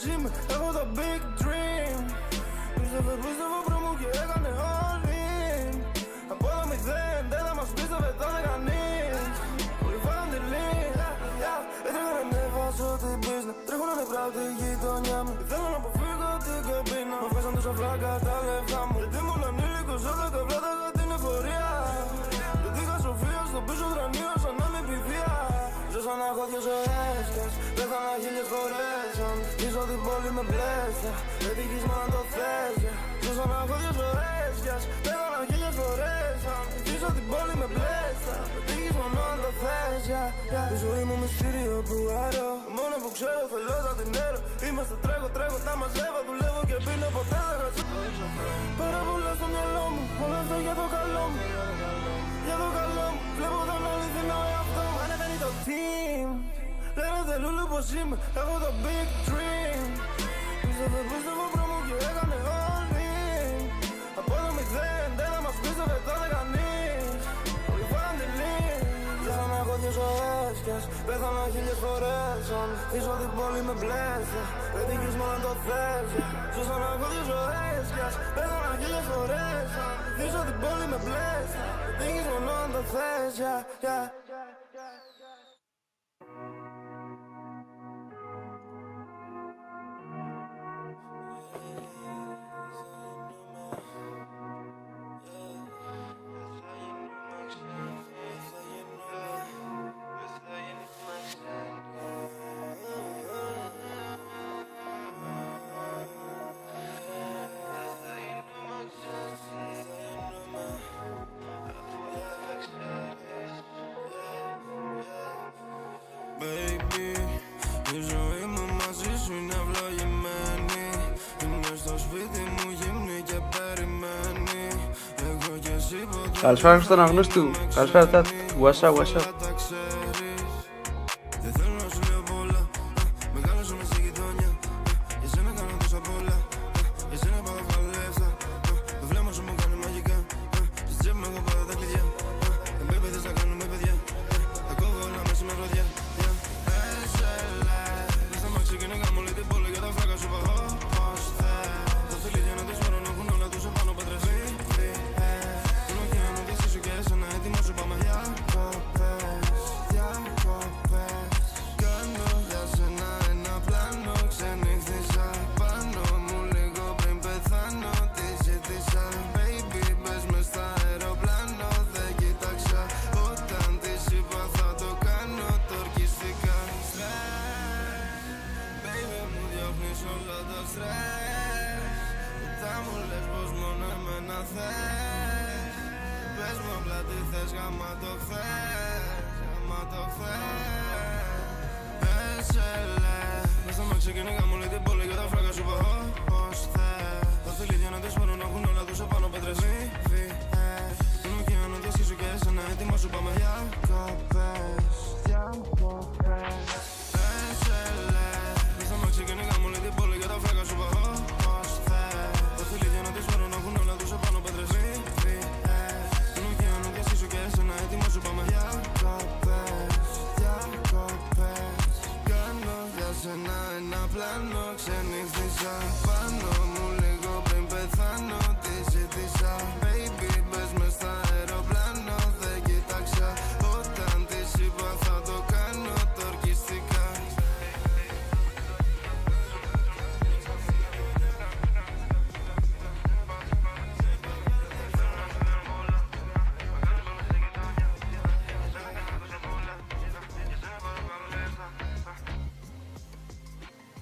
πως είμαι, έχω το big dream. Πίστευε πριν μου και έκανε all in. Από το μηδέν, δεν θα μας πίστευε τότε κανείς. Όλοι φάγαν τη λύρα, έτρεχαν να βάζω την πίσνα. Τρέχουνε νευρά από τη γειτονιά μου. Θέλω να αποφύγω την καμπίνα. Μα βγάζαν τόσα φλάκα τα λεφτά μου. Γιατί ήμουν ανήλικος, όλα τα βλάταγα την εφορία. Γιατί είχα σοφία στο πίσω δρανείο σαν να είμαι παιδεία. Ζούσα να έχω δυο ζωές κι ας πέθανα χίλιες φορές. Αν πίσω την πόλη με μπλέστα, έτυχες μόνο αν το θες. Ζούσα να έχω δυο ζωές κι ας πέθανα χίλιες φορές. Αν πίσω την πόλη με μπλέστα, έτυχες μόνο αν το θες. Η ζωή μου μυστήριο που άρω, μόνο που ξέρω θέλω θα την έρω. Είμαστε τρέχω, τα μαζεύω, δουλεύω και πίνω ποτέ δεν χασώ. Πάρα πολλά στο μυαλό μου, όλα αυτά για το καλό μου. Για το καλό μου, βλέπω τον αληθινό εαυτό μου. Ανεβαίνει το team, λένε θελούλου πως είμαι, έχω το big dream. Πίστευε πριν μου και έκανε all in. Από το μηδέν, δεν θα μας πίστευε τότε κανείς. Όλοι φάγαν τη λύρα. Ζούσα να έχω δυο ζωές κι ας πέθανα χίλιες φορές. Αν πίσω την πόλη με μπλέστα, έτυχες μόνο αν το θες. Ζούσα να έχω δυο ζωές κι ας πέθανα χίλιες φορές. Αν πίσω την πόλη με μπλέστα, έτυχες μόνο αν το θες. Baby, η ζωή μου μαζί σου είναι ευλογημένη. Είναι στο σπίτι μου γυμνή και περιμένει. Εγώ και εσύ ποτέ. Καλησπέρα στον αγνώστη του. Καλησπέρα Τάτ. What's up, what's up. Δεν θέλω να σου λέω πολλά. Μεγάλωσα μες στη γειτονιά. Για σένα κάνω τόσα πολλά. Για σένα πάω βγάλω λεφτά. Το βλέμμα σου μου κάνει μαγικά. Στη τσέπη μου έχω πάντα τα κλειδιά. Baby θες να κάνουμε παιδιά. Τα κόβω όλα μέσα με βραδιά. Πες μου απλά τι θες, γάμα το χθες. Μες στα μάξια και νεγά μου λέει την πόλη για τα φράγκα σου πάω ως θες. Τα θηλίδια να τις πάρουν να έχουν όλα τους επάνω πέτρες βίβιες. Τον ωκεανό και σκίσου και εσένα έτοιμα σου πάμε για κοπές. Μες στα μάξια και νεγά μου λέει την πόλη για τα φράγκα σου πάω ως θες. Τα θηλίδια να τις πάρουν να έχουν όλα τους επάνω πέτρες βίβιες. Τον ωκεανό και σκίσου και εσένα έτοιμα σου πάμε για κοπές. Κάνω για σένα ένα πλάνο, ξενύχτησα πάνω μου λίγο πριν πεθάνω. Τι ζήτησα, baby, μπες μες στα αεροπλάνο. Δεν κοίταξα, όταν της είπα θα το κάνω, το ορκιστικά.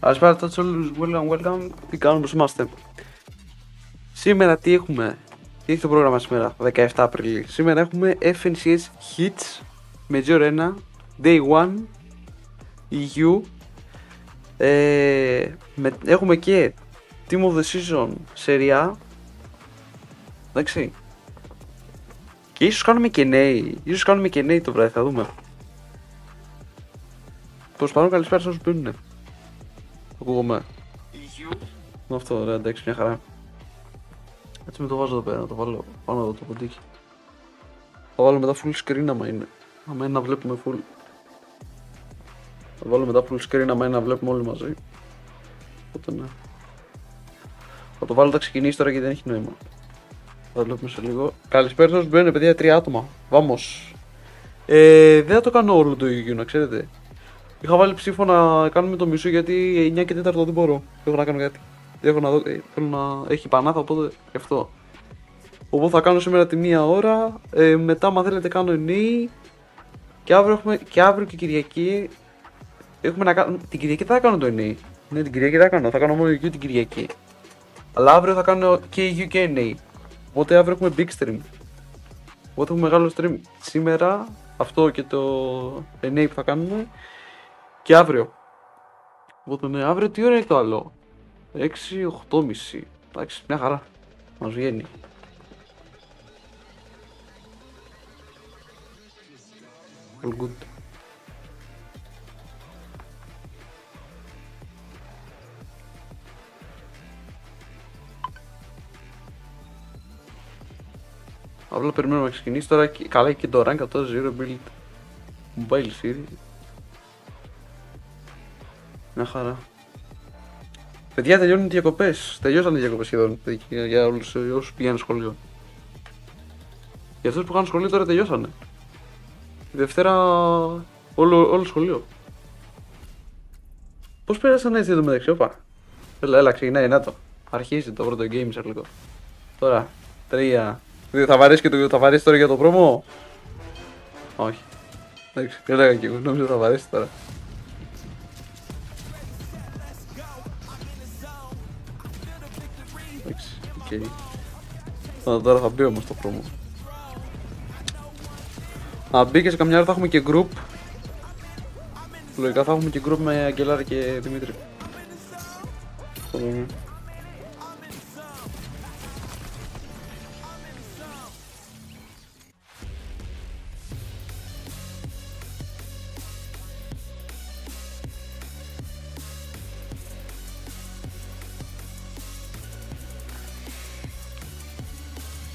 Καλησπέρα Τάτ σε όλους. Welcome. Τι κάνουμε, πώς είμαστε. Σήμερα τι έχουμε. Τι έχει το πρόγραμμα σήμερα, 17 Απριλίου. Σήμερα έχουμε FNCS Hits, Major 1, Day 1, EU. Έχουμε και Team of the Season, Serie. Εντάξει. Και ίσως κάνουμε και νέοι, το βράδυ, θα δούμε. Προς παρόν καλησπέρα σε όσους μπαίνουνε. Ακούγομαι. Αυτό, ωραία, εντάξει, μια χαρά. Έτσι με το βάζω εδώ πέρα, να το βάλω πάνω εδώ το ποντίκι. Θα βάλω μετά full screen άμα είναι. Άμα είναι να βλέπουμε full. Θα βάλω μετά full screen άμα είναι να βλέπουμε όλοι μαζί. Οπότε ναι. Θα το βάλω να ξεκινήσει τώρα γιατί δεν έχει νόημα. Θα το βλέπουμε σε λίγο. Καλησπέρα σας, μπαίνουν παιδιά 3 άτομα. Βάμος. Δεν θα το κάνω όλο το EU, να ξέρετε. Είχα βάλει ψήφο να κάνουμε το μισό γιατί 9 και 4 δεν μπορώ. Έχω να κάνω κάτι. Δεν έχω να δω, θέλω να έχει πανάθα, οπότε γι' αυτό. Οπότε θα κάνω σήμερα τη 1 ώρα. Μετά, αν θέλετε, κάνω ενή. Και αύριο και Κυριακή. Έχουμε να κάνουμε. Την Κυριακή θα κάνω το ενή. Ναι, την Κυριακή θα κάνω. Θα κάνω μόνο EU την Κυριακή. Αλλά αύριο θα κάνω και EU και NA. Οπότε αύριο έχουμε big stream. Οπότε έχουμε μεγάλο stream σήμερα. Αυτό και το NA που θα κάνουμε. Και αύριο. Οπότε ναι, αύριο τι ώρα είναι το άλλο. 6-8.30. Εντάξει, μια χαρά. Μας βγαίνει. All good. Απλά περιμένουμε να ξεκινήσει τώρα. Καλά και το rank αυτό Zero Build Mobile Serie. Μια χαρά. Παιδιά, τελειώνουν οι διακοπές. Τελειώσαν οι διακοπές σχεδόν για όλους όσους πηγαίνουν σχολείο. Για αυτούς που κάνουν σχολείο τώρα τελειώσανε. Τη Δευτέρα όλο σχολείο. Πώς πέρασαν έτσι εδώ μεταξύ, όπα. Έλα, ξεκινάει, να το. Αρχίζει το πρώτο game σε λίγο. Τώρα, 3. Θα βαρέσει τώρα για το πρόμο. Όχι. Εντάξει, δεν έλεγα και εγώ, νόμιζα θα βαρέσει τώρα. Εντάξει, οκ. Τώρα θα μπει όμως το πρόμο. Αν μπει και σε καμιά ώρα θα έχουμε και group. Λογικά θα έχουμε και group με Αγγελάρη και Δημήτρη.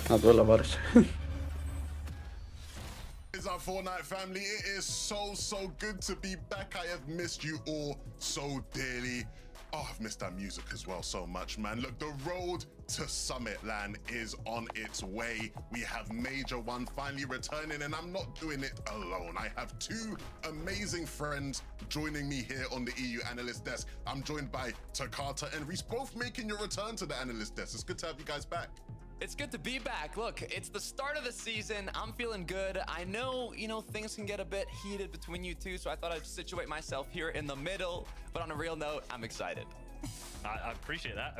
Να το έλα βάρεσε. Our Fortnite family, it is so good to be back. I have missed you all so dearly. Oh, I've missed that music as well so much, man. Look, the road to Summitland is on its way. We have Major One finally returning, and I'm not doing it alone. I have two amazing friends joining me here on the EU analyst desk. I'm joined by Takata and Reese, both making your return to the analyst desk. It's good to have you guys back. It's good to be back. Look, it's the start of the season. I'm feeling good. I know, things can get a bit heated between you two, so I thought I'd situate myself here in the middle. But on a real note, I'm excited. I appreciate that.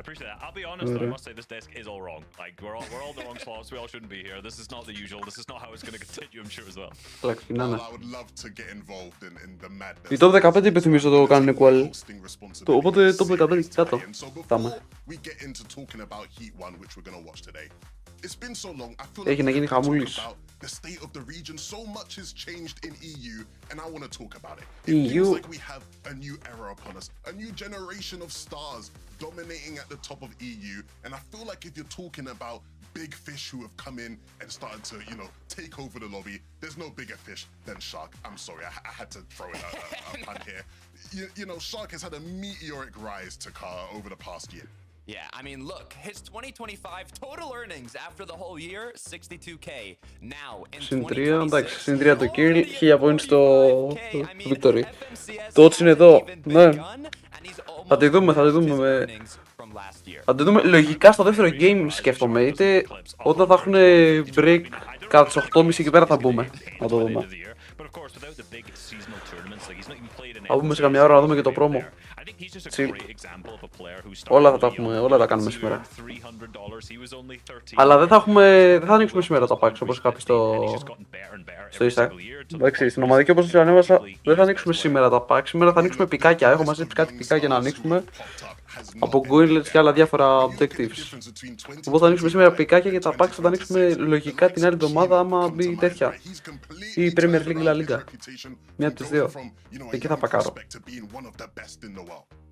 I'll be honest, though, I must say this desk is all wrong. Like, we're all in the wrong slots. We all shouldn't be here. This is not the usual. This is not how it's going to continue, I'm sure, as well. Well, I would love to get involved in the madness. Οι top 15 υπενθυμίζω το κάνουν equal. Οπότε top 15 κάτω. Φτάμε. We get into talking about Heat 1, which we're going to watch today. It's been so long. I feel Έχει να γίνει we haven't χαμούλης. talked about the state of the region. So much has changed in EU, and I want to talk about it. It EU. feels like we have a new era upon us, a new generation of stars dominating at the top of EU. And I feel like if you're talking about big fish who have come in and started to, take over the lobby, there's no bigger fish than Shark. I'm sorry, I had to throw in a pun here. Shark has had a meteoric rise to Car over the past year. Yeah, I mean, look, his 2025 total earnings after the whole year, 62K. Now, in Συν 3, 2026, εντάξει, συν 3 το kill, 1000 points στο victory. Το TOTS είναι εδώ, ναι. Θα τη δούμε, Θα τη δούμε λογικά στο δεύτερο game σκέφτομαι, είτε όταν θα έχουν break κατά τις 8.30 εκεί πέρα θα μπούμε, να το δούμε. Θα μπούμε σε καμιά ώρα να δούμε και το promo. Όλα θα κάνουμε σήμερα. Αλλά δεν θα ανοίξουμε σήμερα τα packs όπως είχα πει στο Insta. Εντάξει, στην ομαδική όπως το ανέβασα δεν θα ανοίξουμε σήμερα τα packs. Σήμερα θα ανοίξουμε πικάκια. Έχω μαζέψει κάτι πικάκια να ανοίξουμε από Goilets και άλλα διάφορα objectives. Οπότε θα ανοίξουμε σήμερα πικάκια και τα packs θα τα ανοίξουμε λογικά την άλλη εβδομάδα άμα μπει τέτοια. Ή Premier League ή La Liga. Μια από τις δύο. Εκεί θα πακάρω.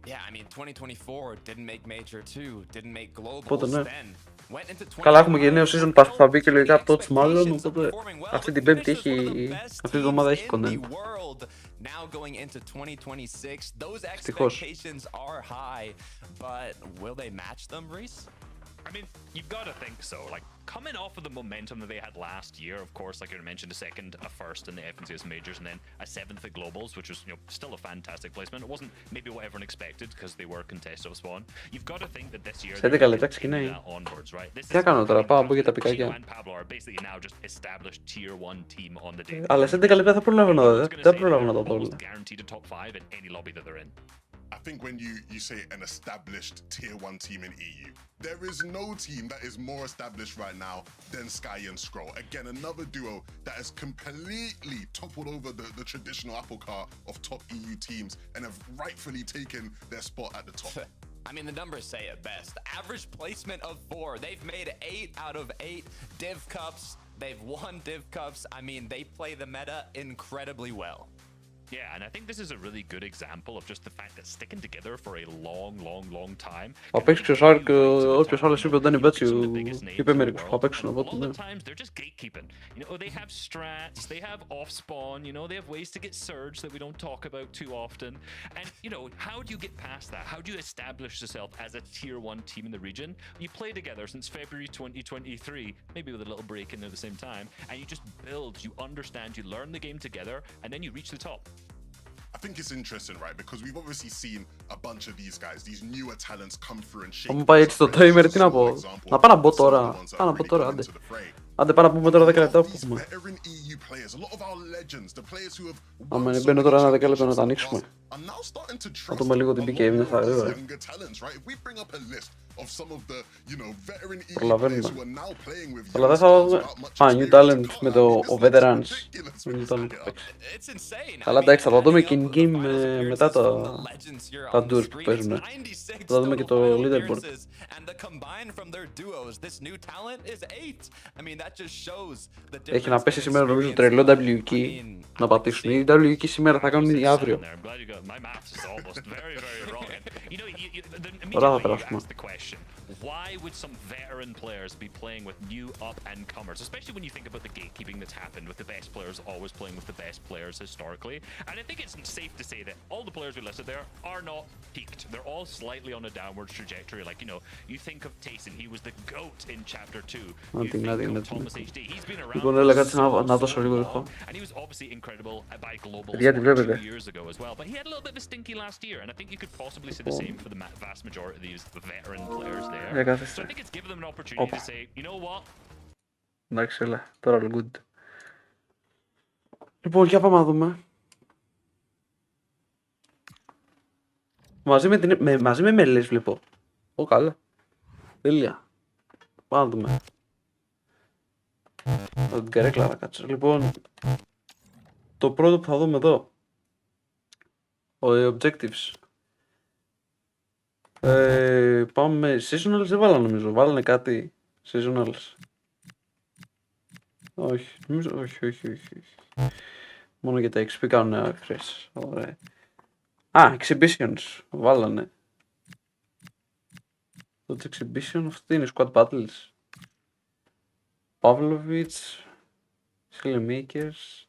Yeah, I mean, 2024 didn't make major 2, didn't make global Οπότε ναι. then. Went into Καλά, έχουμε και νέο 25 season pass που θα μπει και beating λογικά the TOTS μάλλον, expectations of οπότε performing well, αυτή but την Πέμπτη finished as one of the έχει, best αυτή τη εβδομάδα teams έχει in the content. world. Now going into 2026, those Ευτυχώς. expectations are high, but will they match them, Reese? I mean, you've got to think so. Like, coming off of the momentum that they had last year, of course, like you mentioned, a second, a first in the FNCS majors, and then a seventh at globals, which was, you know, still a fantastic placement. It wasn't maybe what everyone expected because they were contested of spawn. You've got to think that this year Σε they're 10 gonna λεπτά continue ξεκινάει. that onwards, right? This Τι να κάνω τώρα, πάω από για τα Chino πικάκια. and Pablo are basically now just established tier 1 team on the day. Αλλά σε 10 λεπτά θα προλάβω να δω, δεν προλάβω να δω το όλο. Almost guaranteed a top 5 in any lobby that they're in. I think when you say an established tier 1 team in EU, there is no team that is more established right now than Sky and Scroll. Again, another duo that has completely toppled over the traditional apple cart of top EU teams and have rightfully taken their spot at the top. I mean, the numbers say it best. Average placement of 4. They've made 8 out of 8 Div Cups. They've won Div Cups. I mean, they play the meta incredibly well. Yeah, and I think this is a really good example of just the fact that sticking together for a long time. Θα παίξει ποιος άλλος είπε ότι δεν είναι μπέτσι, είπε μερικούς που θα παίξουν, οπότε ναι. Sometimes they're just gatekeeping. You know, they have strats, they have off spawn, you know, they have ways to get surge that we don't talk about too often. And, you know, how do you get past that? How do you establish yourself as a tier 1 team in the region? You play together since February 2023, maybe with a little break in there at the same time, and you just build, you understand, you learn the game together, and then you reach the top. I think it's interesting, right? Because we've obviously seen a bunch of these guys, these newer talents come through and Θα μου shake. πάει έτσι το timer, τι να πω. Να πάω να μπω τώρα. Πάω να μπω τώρα, άντε. Άντε πάω να πούμε τώρα 10 λεπτά που έχουμε. Άμα μπαίνω τώρα ένα 10 λεπτό να τα ανοίξουμε. Θα δούμε λίγο την PK, είναι θα ωραία. Προλαβαίνουμε. Αλλά δεν θα δούμε. New talent με το veterans. New talent που παίξει. Αλλά εντάξει, θα το δούμε και in-game μετά τα tours που παίζουμε. Θα δούμε και το leaderboard. Έχει να πέσει σήμερα νομίζω τρελό WK να πατήσουν. Οι WK σήμερα θα κάνουν ήδη αύριο. Ωραία θα περάσουμε. Why would some veteran players be playing with new up and comers, especially when you think about the gatekeeping that's happened with the best players always playing with the best players historically? And I think it's safe to say that all the players we listed there are not peaked. They're all slightly on a downward trajectory. Like, you know, you think of Tayson, he was the GOAT in Chapter 2. You think of Thomas HD, he's been around for so long, and he was obviously incredible by global 2 years ago as well. But he had a little bit of a stinky last year, and I think you could possibly say the same for the vast majority of these veteran players there. So I think it's given them an opportunity to say, you know what? Εντάξει, έλα, τώρα all good. Λοιπόν, για πάμε να δούμε. Μαζί με μελές βλέπω. Ω, καλά. Τέλεια. Πάμε να δούμε. Θα την καρέκλα να κάτσω. Λοιπόν, το πρώτο που θα δούμε εδώ. Objectives. Πάμε seasonals, δεν βάλανε νομίζω. Βάλανε κάτι seasonals. Όχι, νομίζω, όχι. Μόνο για τα XP κάνουν refresh. Ωραία. Exhibitions. Βάλανε. Το exhibition, αυτό είναι squad battles. Pavlovich. Makers.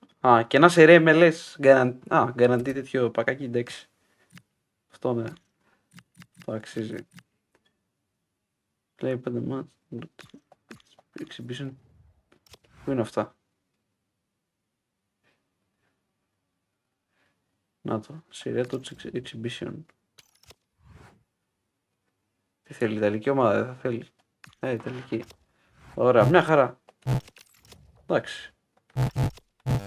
Και ένα Serie MLS. Guarantee τέτοιο πακάκι, εντάξει. Αυτό ναι. Το αξίζει. Play 5 match. Exhibition. Πού είναι αυτά? Να το. Serie TOTS Exhibition. Τι θέλει, Ιταλική ομάδα δεν θα θέλει. Ιταλική. Ωραία, μια χαρά. Εντάξει.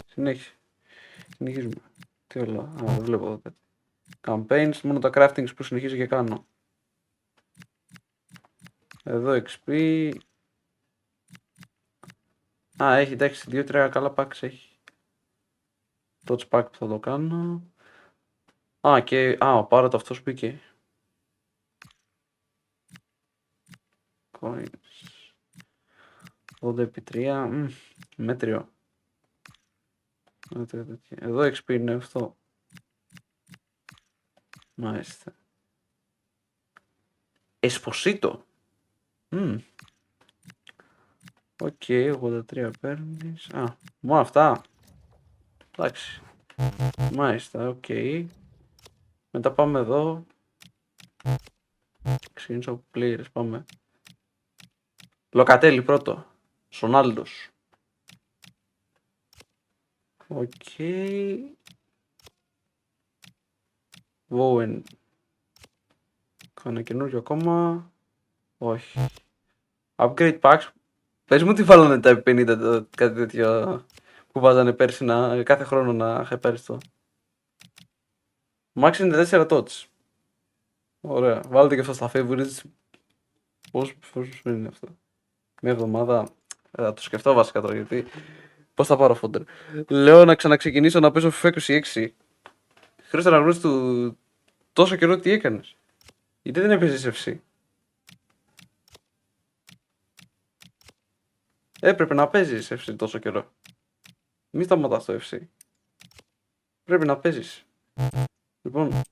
Συνεχίζουμε. Τι όλα. Δεν βλέπω εδώ κάτι. Campaigns, μόνο τα craftings που συνεχίζω και κάνω. Εδώ XP. Έχει εντάξει 2-3 καλά packs έχει. TOTS pack που θα το κάνω. Και πάρε το αυτός μπήκε. Coins. 80x3. Μέτριο. Εδώ XP είναι αυτό. Μάλιστα. Εσποσίτο. Οκ, 83 παίρνεις. Α, μόνο αυτά. Εντάξει. Μάλιστα, οκ. Μετά πάμε εδώ. Ξεκινήσω από players, πάμε. Λοκατέλη πρώτο. Σονάλντος. Οκ. Βόεν. Κάνα καινούριο ακόμα. Όχι. Upgrade packs. Πες μου τι βάλανε τα 50, κάτι τέτοιο που βάζανε πέρσι κάθε χρόνο να είχα πέρσι το. Max 94 TOTS. Ωραία. Βάλτε και αυτό στα favorites. Πώς είναι αυτό. Μια εβδομάδα. Θα το σκεφτώ βασικά τώρα γιατί. Πώς θα πάρω φόντερ. Λέω να ξαναξεκινήσω να παίζω FIFA 26. Χρήστε να γνωρίζει του τόσο καιρό τι έκανες. Γιατί δεν έπαιζες FC. Έπρεπε να παίζεις FC τόσο καιρό. Μη σταματάς το FC. Πρέπει να παίζεις. Λοιπόν,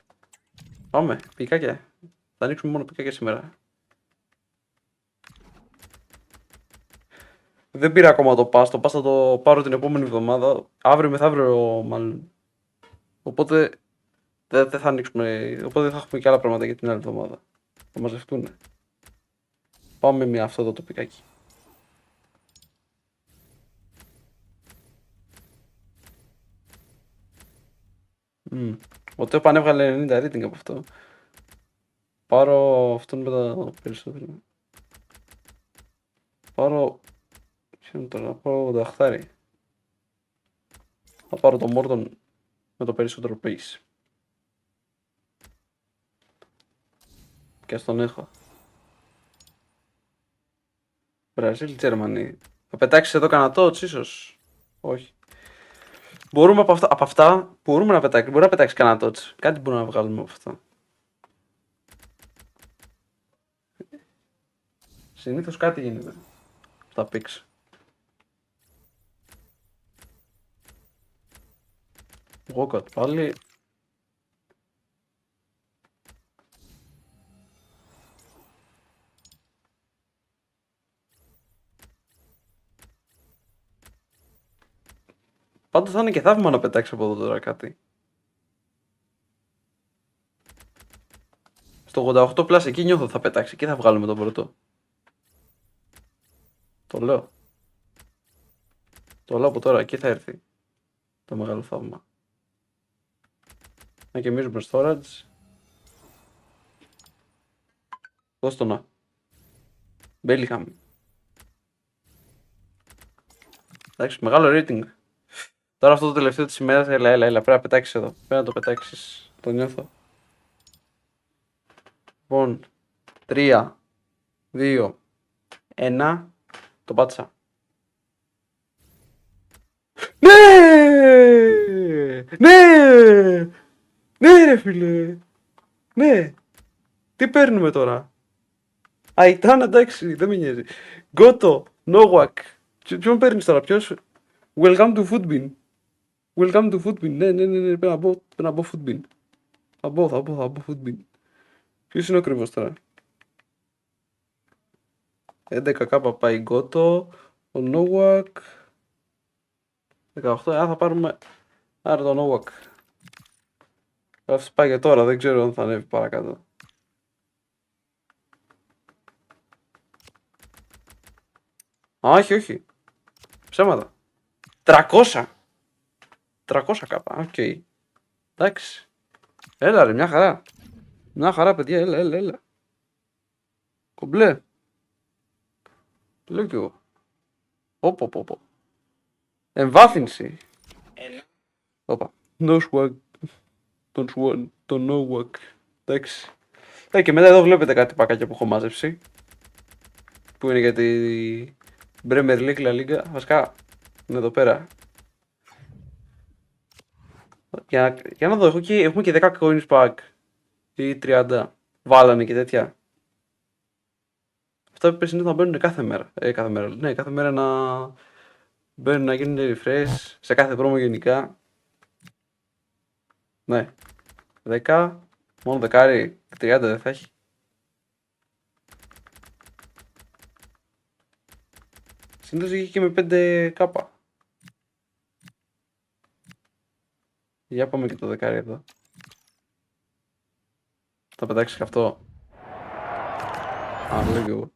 πάμε. Πικάκια. Θα ανοίξουμε μόνο πικάκια σήμερα. Δεν πήρα ακόμα το pass. Το pass θα το πάρω την επόμενη εβδομάδα. Αύριο μεθαύριο μάλλον. Οπότε δεν θα ανοίξουμε. Οπότε θα έχουμε και άλλα πράγματα για την άλλη εβδομάδα. Θα μαζευτούν. Πάμε με αυτό εδώ το πικάκι. Ο Τέπαν έβγαλε 90 rating από αυτό. Πάρω αυτόν με τα περισσότερα. Πάρω... Ποιο είναι τώρα, πάρω το αχθάρι. Θα πάρω τον Μόρτον με το περισσότερο pace. Και ας τον έχω. Βραζίλ, Τζερμανί. Θα πετάξεις εδώ κανένα TOTS ίσως. Όχι. Μπορούμε από αυτά μπορούμε να πετάξουμε. Μπορεί να πετάξει κανένα TOTS. Κάτι μπορούμε να βγάλουμε από αυτά. Συνήθως κάτι γίνεται. Τα picks. Walkout πάλι. Πάντως θα είναι και θαύμα να πετάξει από εδώ τώρα κάτι. Στο 88 plus εκεί νιώθω θα πετάξει. Εκεί θα βγάλουμε τον πρώτο. Το λέω. Το λέω από τώρα. Εκεί θα έρθει το μεγάλο θαύμα. Να γεμίζουμε storage. Δώσ' το να. Bellingham. Εντάξει, μεγάλο rating. Τώρα αυτό το τελευταίο της ημέρας, έλα, πρέπει να πετάξεις εδώ. Πρέπει να το πετάξεις, το νιώθω. Λοιπόν, 3, 2, 1, το πάτησα. Ναι! Ναι! Ναι ρε φίλε! Ναι! Τι παίρνουμε τώρα? Αϊτάν, εντάξει, δεν με νοιάζει. Γκότο, Νόουακ. Ποιον παίρνεις τώρα, ποιος? Welcome to Footbin. Welcome to Footbin. Ναι, πρέπει να μπω Footbin. Θα μπω Footbin. Ποιος είναι ο ακριβώς τώρα? 11k πάει Γκότο, ο Νόουακ. 18, θα πάρουμε. Άρα το Νόουακ. Αυτό πάει για τώρα, δεν ξέρω αν θα ανέβει παρακάτω. Όχι. Ψέματα. 300 κάπα, οκ. Εντάξει. Έλα ρε, μια χαρά. Μια χαρά παιδιά, έλα. Κομπλέ. Λέω κι εγώ. Όπο. Εμβάθυνση. Όπα. No swag. Το no work. Εντάξει. Και μετά εδώ βλέπετε κάτι πακάκια που έχω μάζεψει. Που είναι για τη Bremer League, La Liga. Βασικά είναι εδώ πέρα. Για να δω, έχουμε και 10 coins pack. Ή 30. Βάλανε και τέτοια. Αυτά που πες είναι να μπαίνουν κάθε μέρα. Ναι, κάθε μέρα να μπαίνουν να γίνουν refresh. Σε κάθε πρόμο γενικά. Ναι. 10. Μόνο δεκάρι. 30 δεν θα έχει. Συνήθως είχε και με 5 κάπα. Για πάμε και το δεκάρι εδώ. Θα πετάξει και αυτό. Α, λέω και εγώ.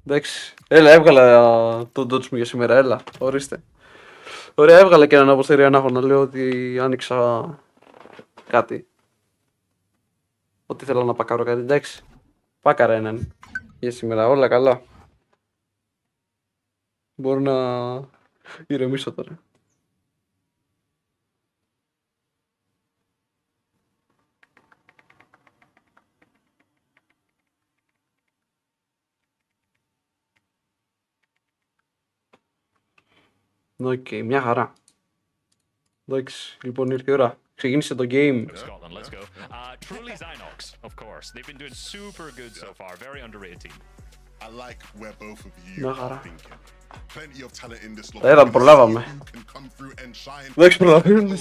Εντάξει. Έλα, έβγαλα τον TOTS μου για σήμερα. Έλα, ορίστε. Ωραία, έβγαλα και έναν από Serie να έχω να λέω ότι άνοιξα κάτι. Ότι θέλω να πακάρω κάτι, εντάξει. Πάκαρα έναν για σήμερα, όλα καλά. Μπορώ να ηρεμήσω τώρα. Οκ, μια χαρά. Εντάξει, λοιπόν ήρθε η ώρα. Ξεκίνησε το game. Scotland, let's go. Truly Zynox, of course. They've been doing super good so far. Very underrated team. I like where both of you No, are Hara. thinking. Plenty of talent in this Έλα, προλάβαμε. Who can come through and shine. Εντάξει, προλαβαίνουμε.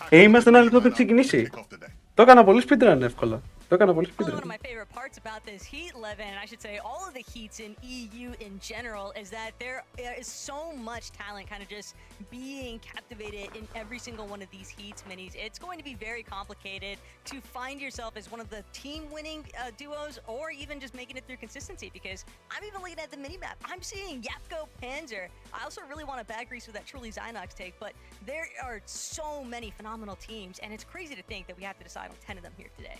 Είμαστε ένα λεπτό πριν ξεκινήσει. Kick off the day. Το έκανα πολύ speedrun εύκολα. Το έκανα πολύ One of speedrun. my favorite parts about this Heat 11, and I should say all of the Heats in EU in general, is that there is so much talent kind of just being captivated in every single one of these Heats minis. It's going to be very complicated to find yourself as one of the team-winning duos, or even just making it through consistency, because I'm even looking at the mini-map. I'm seeing Yapko Panzer. I also really want to back Greece with that Truly Zynox take, but there are so many phenomenal teams, and it's crazy to think that we have to decide on 10 of them here today.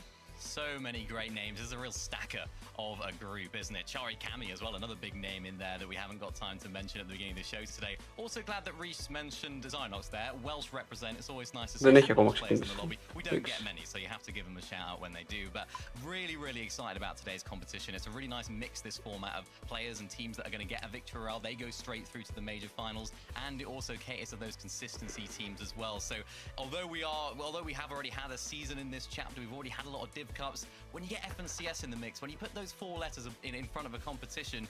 So many great names. There's a real stacker of a group, isn't it? Chari Kami as well, another big name in there that we haven't got time to mention at the beginning of the show today. Also glad that Reese mentioned Zynox there. Welsh represent. It's always nice to see Δεν έχει some ακόμα Welsh players in the ξεκινήσει. lobby. We don't get many, so you have to give them a shout out when they do. But really, really excited about today's competition. It's a really nice mix, this format of players and teams that are going to get a victory royale. They go straight through to the major finals, and it also caters to those consistency teams as well. So although we have already had a season in this chapter, we've already had a lot of div cups. When you get FNCS in the mix, when you put those 4 letters in front of a competition,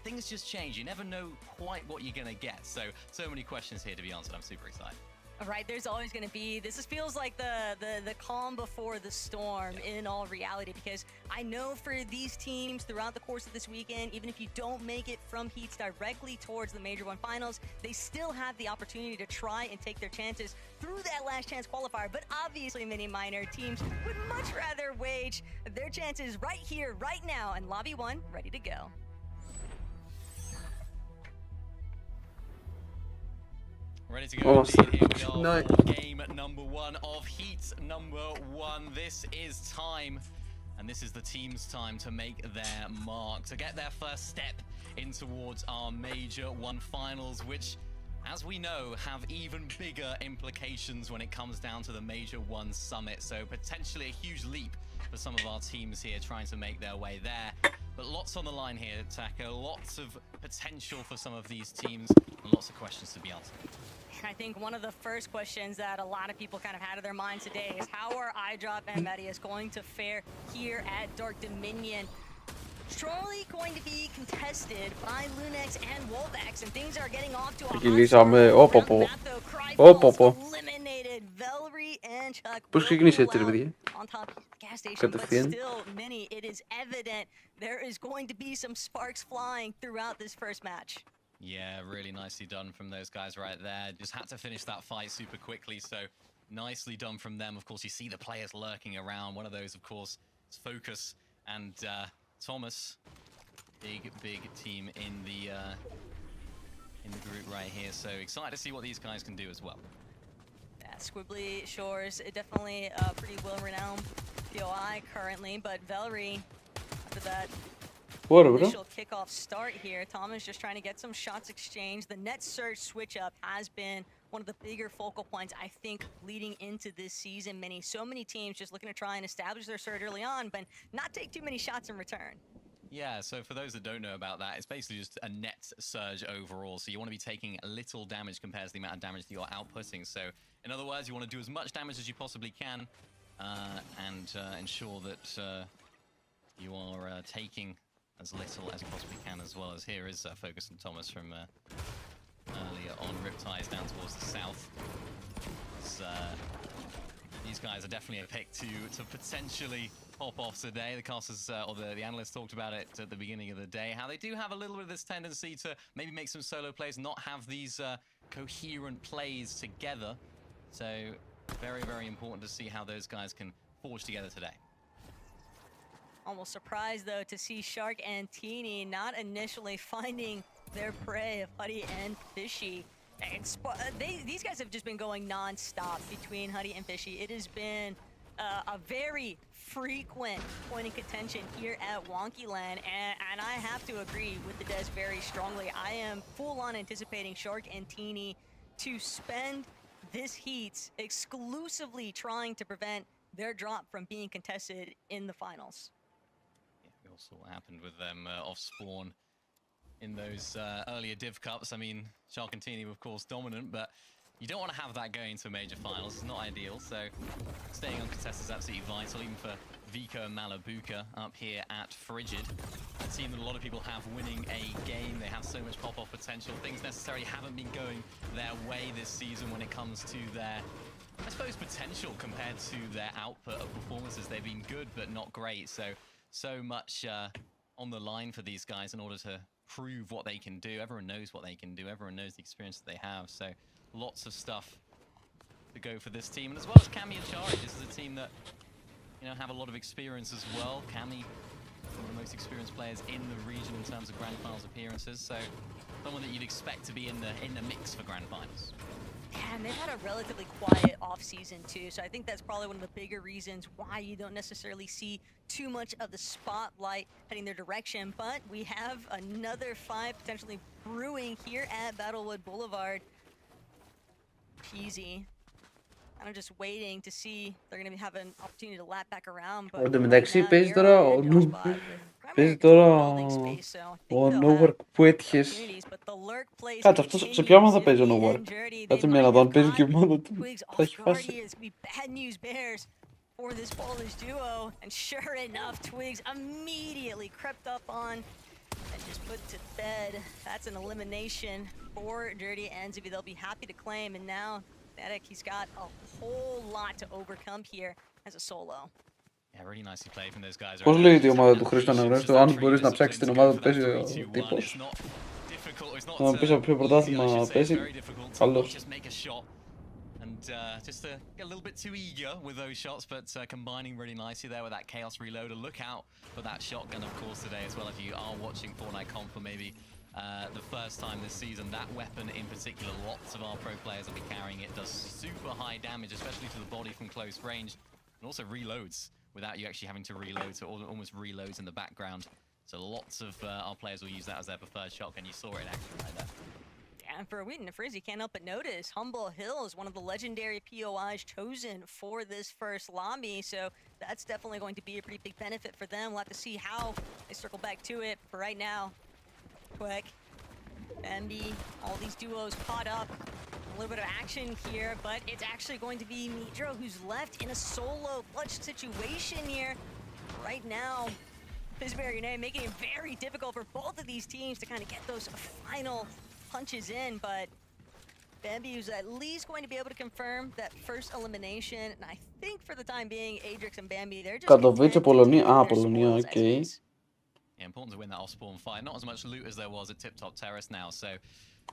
things just change. You never know quite what you're going to get. So many questions here to be answered. I'm super excited. Right, there's always going to be, feels like the calm before the storm in all reality, because I know for these teams throughout the course of this weekend, even if you don't make it from heats directly towards the Major 1 finals, they still have the opportunity to try and take their chances through that last chance qualifier. But obviously many minor teams would much rather wage their chances right here, right now, and Lobby 1 ready to go. Ready to go indeed. Here we are No. for game number 1 of Heat number 1. This is time, and this is the team's time to make their mark, to get their first step in towards our Major 1 finals, which, as we know, have even bigger implications when it comes down to the Major 1 summit. So potentially a huge leap for some of our teams here trying to make their way there. But lots on the line here, Taka. Lots of potential for some of these teams, and lots of questions to be answered. I think one of the first questions that a lot of people kind of had in their minds today is how are iDrop and Medius going to fare here at Dark Dominion? Strongly going to be contested by Lunex and Wolvex, and things are getting off to a hot Ξεκινήσαμε. start. Όπο, Around the πω. map, though, Όπο, Cryballs πω. eliminated. Valerie and Chuck Πώς will ξεκινήσατε, pull ρε out παιδιά? on top of the gas station, but Κατευθείαν. still, Mini, it is evident there is going to be some sparks flying throughout this first match. Yeah, really nicely done from those guys right there. Just had to finish that fight super quickly, so nicely done from them. Of course, you see the players lurking around. One of those, of course, is Focus and Thomas. Big team in the group right here. So excited to see what these guys can do as well. Yeah, Squibbly Shores, definitely a pretty well-renowned POI currently, but Valerie, after that Ωραία, bro. initial kickoff start here, Thomas just trying to get some shots exchanged. The net surge switch up has been one of the bigger focal points, I think, leading into this season. So many teams just looking to try and establish their surge early on, but not take too many shots in return. Yeah, so for those that don't know about that, it's basically just a net surge overall. So you want to be taking little damage compared to the amount of damage that you're outputting. So in other words, you want to do as much damage as you possibly can and ensure that you are taking as little as you possibly can, as well as here is Focus and Thomas from earlier on. Riptides down towards the south. These guys are definitely a pick to potentially pop-offs today. The casters or the analysts talked about it at the beginning of the day, how they do have a little bit of this tendency to maybe make some solo plays, not have these coherent plays together. So very, very important to see how those guys can forge together today. Almost surprised, though, to see Shark and Teeny not initially finding their prey of Huddy and Fishy. These guys have just been going non-stop between Huddy and Fishy. It has been a very frequent point of contention here at Wonkyland, and I have to agree with the Des very strongly. I am full-on anticipating Shark and Teeny to spend this heat exclusively trying to prevent their drop from being contested in the finals. Yeah, we all saw what happened with them off spawn in those earlier Div Cups. I mean, Shark and Teeny were of course dominant, but you don't want to have that going to major finals. It's not ideal, so staying uncontested is absolutely vital, even for Vico and Malabuka up here at Frigid. A team that a lot of people have winning a game. They have so much pop-off potential. Things necessarily haven't been going their way this season when it comes to their, I suppose, potential compared to their output of performances. They've been good, but not great. So much on the line for these guys in order to prove what they can do. Everyone knows what they can do. Everyone knows the experience that they have. So lots of stuff to go for this team. And as well as Cammy and Shari, this is a team that, you know, have a lot of experience as well. Cammy, one of the most experienced players in the region in terms of Grand Finals appearances. So someone that you'd expect to be in the mix for Grand Finals. Yeah, and they've had a relatively quiet off-season too, so I think that's probably one of the bigger reasons why you don't necessarily see too much of the spotlight heading their direction. But we have another 5 potentially brewing here at Battlewood Boulevard. Peasy. I'm just waiting to see they're going to have an opportunity to lap back around. But μεταξύ παίζει τώρα ο Noob. Παίζει τώρα ο Nowhere που έτυχες. Κάτσε, αυτός σε ποια ομάδα παίζει ο Nowhere? Κάτσε μια να δω αν παίζει και μόνο του. Θα έχει φάση. For this Polish duo, and sure enough, Twigs immediately crept up on and just put to bed. That's an elimination for Dirty and Zivi. They'll be happy to claim, and now Medek, he's got a whole lot to overcome here as a solo. Yeah, really nicely played from those guys. Πώς λέγεται η ομάδα του Χρήστο Αναγνώστου? Αν μπορείς να ψάξεις την ομάδα που παίζει ο τύπος, να πεις από ποιο πρωτάθλημα παίζει, καλώς. Just a little bit too eager with those shots, but combining really nicely there with that Chaos Reloader. Look out for that shotgun, of course, today as well. If you are watching Fortnite Comp for maybe the first time this season, that weapon in particular, lots of our pro players will be carrying it. Does super high damage, especially to the body from close range, and also reloads without you actually having to reload, so almost reloads in the background. So lots of our players will use that as their preferred shotgun. You saw it in action right there. And for Wheaton and Frizzy, can't help but notice Humble Hill is one of the legendary POIs chosen for this first lobby, so that's definitely going to be a pretty big benefit for them. We'll have to see how they circle back to it. But right now, quick, Bambi, all these duos caught up. A little bit of action here, but it's actually going to be Midro who's left in a solo clutch situation here. Right now, Fizberry making it very difficult for both of these teams to kind of get those final punches in, but Bambi is at least going to be able to confirm that first elimination, and I think for the time being, Adrix and Bambi, they're just Katowice, Polonia. Polonia, okay. Yeah, important to win that off-spawn fight. Not as much loot as there was at Tip Top Terrace now, so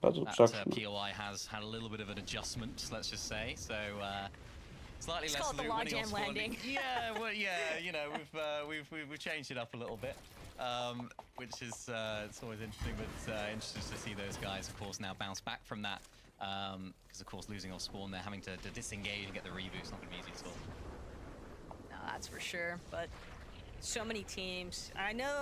that POI has had a little bit of an adjustment, let's just say. So slightly less loot winning off-spawn. Landing. Yeah, well, yeah, you know, we've changed it up a little bit. Which is it's always interesting, but interesting to see those guys, of course, now bounce back from that. Because, of course, losing off spawn, they're having to disengage and get the reboot. It's not going to be easy at all. No, that's for sure, but so many teams. I know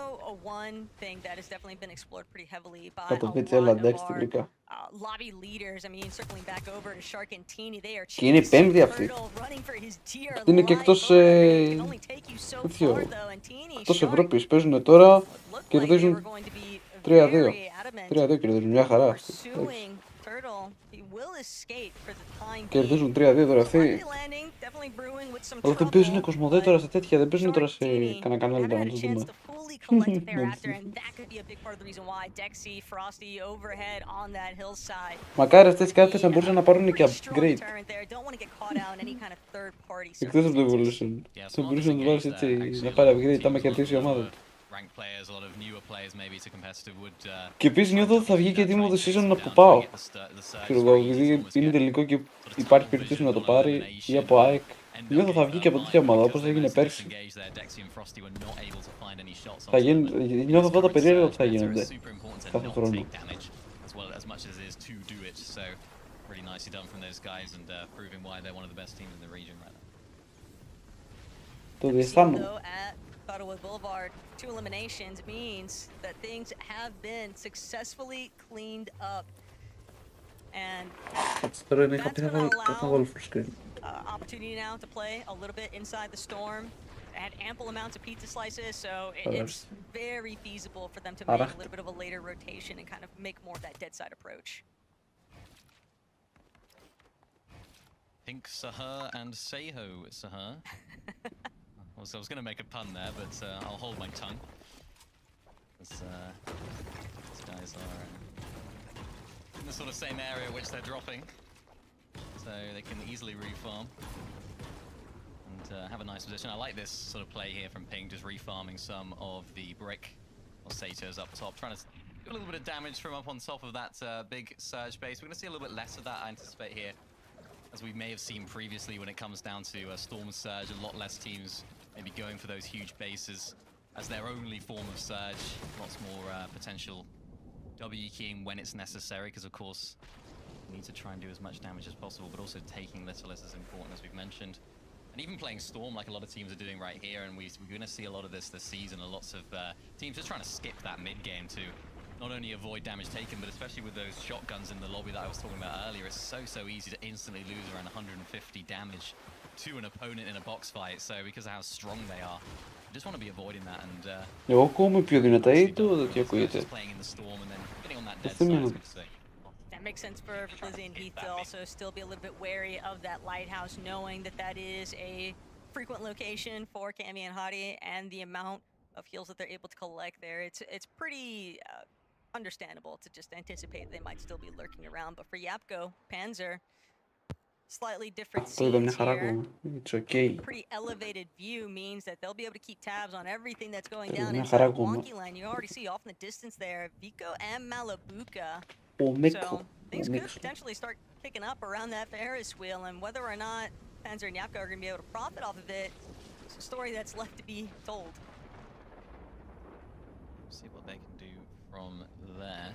one thing that has definitely been explored pretty heavily by a lot of our lobby leaders. I mean, circling back over to Shark and Teeny, they are chasing Turtle, running for his dear life. Είναι και εκτός Ευρώπης. Παίζουν τώρα, κερδίζουν 3-2. 3-2 κερδίζουν, μια χαρά. Κερδίζουν 3-2 τώρα αυτοί. Αλλά δεν παίζουν κοσμοδέ τώρα σε τέτοια, δεν παίζουν τώρα σε κανένα κανάλι να το δούμε. collect thereafter, and that could be a big part of the reason why Dexy, Frosty overhead on that hillside. Μακάρι αυτές τις κάρτες να μπορούσαν να πάρουν και Pretty strong upgrade. deterrent there. Don't want to get caught out in any kind of third party Εκτός από το circumstances. Evolution. Yeah, Θα some μπορούσε να others το βάλεις engage έτσι, there, να actually. πάρει A lot of upgrade, άμα teams, κερδίσει η a lot of ομάδα. lower ranked players, a lot of newer players maybe to competitive would Και επίσης νιώθω ότι θα βγει και τίμο το season από down, ΠΑΟ. try and get the surge Ξέρω εγώ, very easy to επειδή almost είναι get τελικό και sort of υπάρχει tunnel περίπτωση vision, να το tunnel πάρει ή elimination, από ΑΕΚ. end Νιώθω up θα with βγει και από Maya τέτοια ομάδα because όπως they έγινε managed to πέρσι. disengage there. Dexy and Frosty were not able to find any shots Θα onto them, γίνει, but νιώθω this αυτά τα current περίεργα που surge θα better γίνονται is super important to κάθε not χρόνο. take damage as much as it is to do it. So really nicely done from those guys and proving why they're one of the best teams in the region right now. Το διαισθάνομαι. Though at Cotterwood Boulevard, 2 eliminations means that things have been successfully cleaned up. And Τώρα είναι that's είχα going to θα allow βάλω full screen. opportunity now to play a little bit inside the storm. Had ample amounts of pizza slices, so it's very feasible for them to make a little bit of a later rotation and kind of make more of that dead side approach. Pink Sahar and Seho Sahar. I was going to make a pun there, but I'll hold my tongue. These guys are in the sort of same area which they're dropping, so they can easily refarm and have a nice position. I like this sort of play here from Ping, just refarming some of the brick or Sato's up top, trying to do a little bit of damage from up on top of that big surge base. We're going to see a little bit less of that, I anticipate, here, as we may have seen previously when it comes down to Storm Surge. A lot less teams maybe going for those huge bases as their only form of surge. Lots more potential W keying when it's necessary, because of course you need to try and do as much damage as possible, but also taking little is as important, as we've mentioned. And even playing Storm like a lot of teams are doing right here, and we're going to see a lot of this season, and lots of teams just trying to skip that mid game to not only avoid damage taken, but especially with those shotguns in the lobby that I was talking about earlier, it's so easy to instantly lose around 150 damage to an opponent in a box fight. So because of how strong they are, you just want to be avoiding that. And Εγώ ακούγομαι πιο δυνατά ή το τέτοιο ακούγεται. just playing in the storm and then getting on that dead Δεν side, είναι. as we say. That makes sense for Blizzy and Heath to also still be a little bit wary of that lighthouse, knowing that that is a frequent location for Cammy and Hottie, and the amount of heals that they're able to collect there. It's pretty understandable to just anticipate they might still be lurking around. But for Yapko, Panzer, slightly different Το είδα μια scenes χαρά here. ακόμα. It's okay. Pretty elevated view means that they'll be able to keep tabs on everything that's going Το down είδα μια inside χαρά of ακόμα. Wonky Land. You already see off in the distance there, Vico and Malabuka. Ο Μέκο. So things could potentially start kicking up around that Ferris wheel, and whether or not Panzer and Yapko are going to be able to profit off of it, it's a story that's left to be told. See what they can do from there.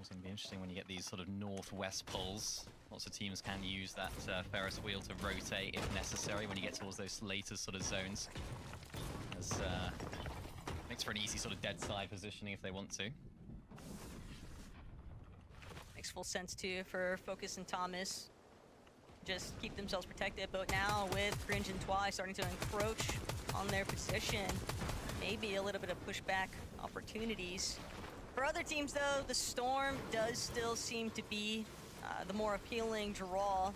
It's going to be interesting when you get these sort of northwest pulls. Lots of teams can use that Ferris wheel to rotate if necessary when you get towards those later sort of zones. As makes for an easy sort of dead side positioning if they want to. Makes full sense too for Focus and Thomas. Just keep themselves protected, but now with Cringe and Twi starting to encroach on their position, maybe a little bit of pushback opportunities. For other teams though, the Storm does still seem to be the more appealing draw.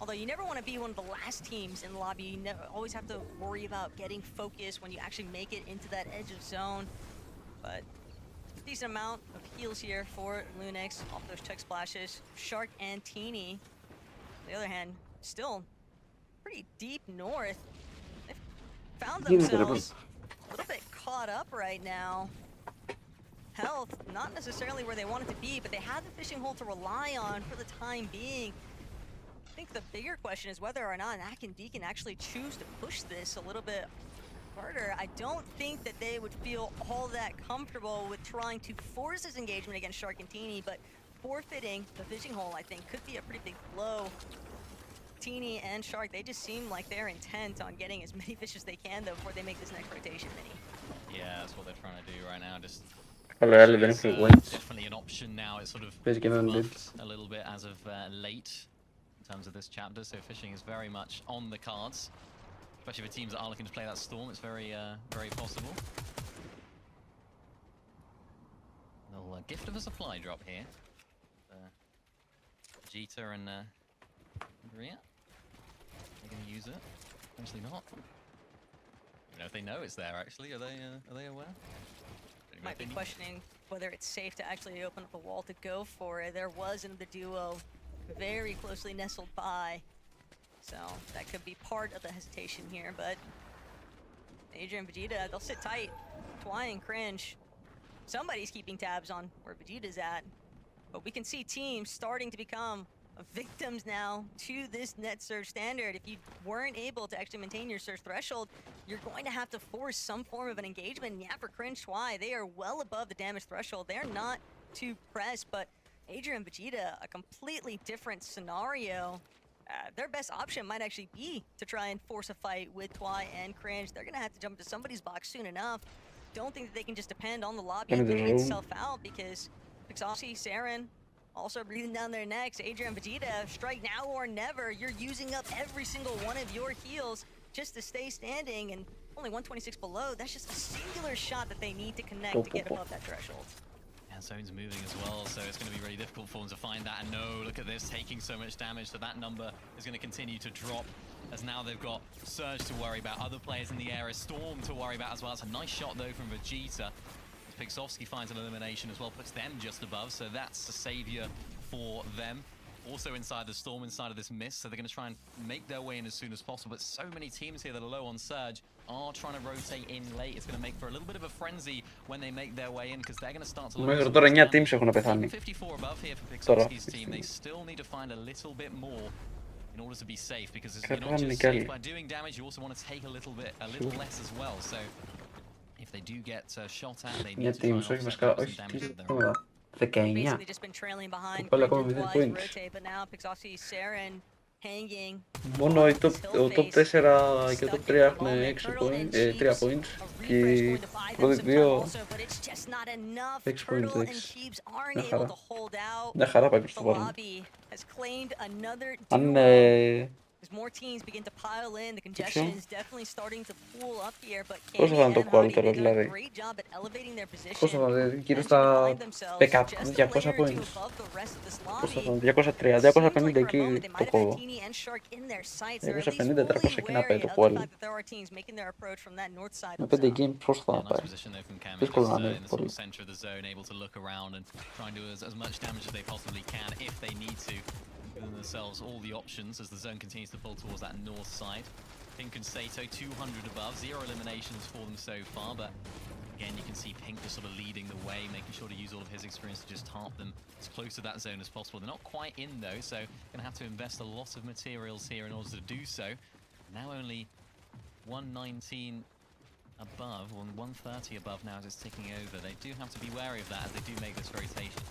Although you never want to be one of the last teams in the lobby, you always have to worry about getting focused when you actually make it into that edge of zone. But decent amount of heals here for Lunix off those chug splashes. Shark and Teeny, on the other hand, still pretty deep north. They've found themselves a little bit caught up right now. Health, not necessarily where they want it to be, but they have the fishing hole to rely on for the time being. I think the bigger question is whether or not Nak and D can actually choose to push this a little bit harder. I don't think that they would feel all that comfortable with trying to force this engagement against Shark and Teeny, but forfeiting the fishing hole, I think, could be a pretty big blow. Teeny and Shark, they just seem like they're intent on getting as many fish as they can, though, before they make this next rotation, Mini. Yeah, that's what they're trying to do right now. Just Αλλά άλλοι δεν έχουν wins. definitely an option now. It's sort of Παίζει και έναν come up bit. a little bit as of late in terms of this chapter. So fishing is very much on the cards, especially for teams that are looking to play that storm. It's very possible. They'll gift of a supply drop here. Vegeta and Ria. They're going to use it. Potentially not. know if they know it's there, actually. Are they aware? Might be questioning whether it's safe to actually open up the wall to go for it. There was another duo very closely nestled by, so that could be part of the hesitation here, but Adrian and Vegeta, they'll sit tight. Twy and Cringe, somebody's keeping tabs on where Vegeta's at, but we can see teams starting to become victims now to this net surge standard. If you weren't able to actually maintain your surge threshold, you're going to have to force some form of an engagement. And yeah, for Cringe Twy, they are well above the damage threshold. They're not too pressed, but Adrian and Vegeta, a completely different scenario. Their best option might actually be to try and force a fight with Twy and Cringe. They're gonna have to jump into somebody's box soon enough. Don't think that they can just depend on the lobby and figure itself out, because Pixossi, Saren, also breathing down their necks. Adrian Vegeta, strike now or never. You're using up every single one of your heals just to stay standing, and only 126 below. That's just a singular shot that they need to connect to get above that threshold. And Zone's moving as well, so it's going to be really difficult for them to find that. And no, look at this, taking so much damage, so that number is going to continue to drop, as now they've got Surge to worry about, other players in the area, Storm to worry about as well. It's a nice shot though from Vegeta. Pixovsky finds an elimination as well, puts them just above, so that's a savior for them. Also inside the Storm, inside of this mist, so they're going to try and make their way in as soon as possible. But so many teams here that are low on Surge are trying to rotate in late. It's going to make for a little bit of a frenzy when they make their way in, because they're going to start to lose. Μέχρι τώρα 9 teams έχουν πεθάνει. 54 above here for Pixovsky's team. They still need to find a little bit more in order to be safe, because you're not just safe by doing damage, you also want to take a little less as well. So if they do get shot at, they need to try and offset some damage with their 19. Basically just been trailing behind rotate, but now Pixossi, Saren hanging. Μόνο οι top 4 και top 3 έχουν 3 points και οι πρώτοι 2 6 points. Μια χαρά πάει προς το παρόν. Αν As more teams begin to pile in, the congestion is definitely starting to pool up here, but Candy and Hadi did a great job at elevating their position and cementing themselves just a layer or two above the rest of this lobby. 203, 250 εκεί το κόβω. 250, 400 να πάει το quali. Με 5 games πώς θα πάει. Δύσκολο να είναι πολύ. Themselves all the options as the zone continues to pull towards that north side. Pink and Sato 200 above, 0 eliminations for them so far, but again you can see Pink just sort of leading the way, making sure to use all of his experience to just tarp them as close to that zone as possible. They're not quite in though, so going to have to invest a lot of materials here in order to do so. Now only 119 above, 130 above now as it's ticking over. They do have to be wary of that as they do make this rotation.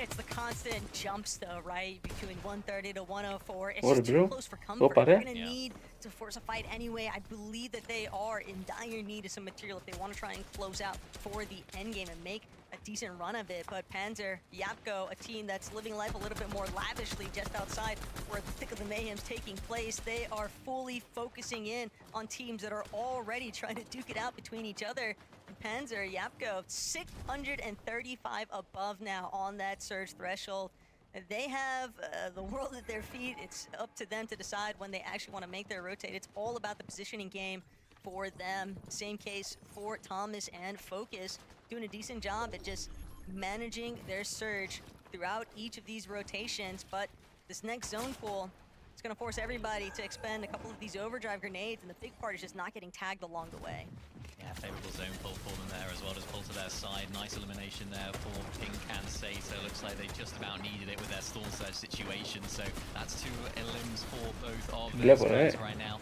It's the constant jumps though, right? Between 130 to 104. It's just too close for comfort. They're going to need to force a fight anyway. I believe that they are in dire need of some material if they want to try and close out for the end game and make a decent run of it. But Panzer, Yapko, a team that's living life a little bit more lavishly just outside where the thick of the mayhem's taking place, they are fully focusing in on teams that are already trying to duke it out between each other. Panzer, Yapko, 635 above now on that surge threshold. They have the world at their feet. It's up to them to decide when they actually want to make their rotate. It's all about the positioning game for them. Same case for Thomas and Focus, doing a decent job at just managing their surge throughout each of these rotations. But this next zone pool, it's going to force everybody to expend a couple of these overdrive grenades, and the big part is just not getting tagged along the way. Yeah, favourable zone pull for them there as well, just pull to their side. Nice elimination there for Pink and Sato. Looks like they just about needed it with their Storm Surge situation, so that's 2 elims for both of those guys right now.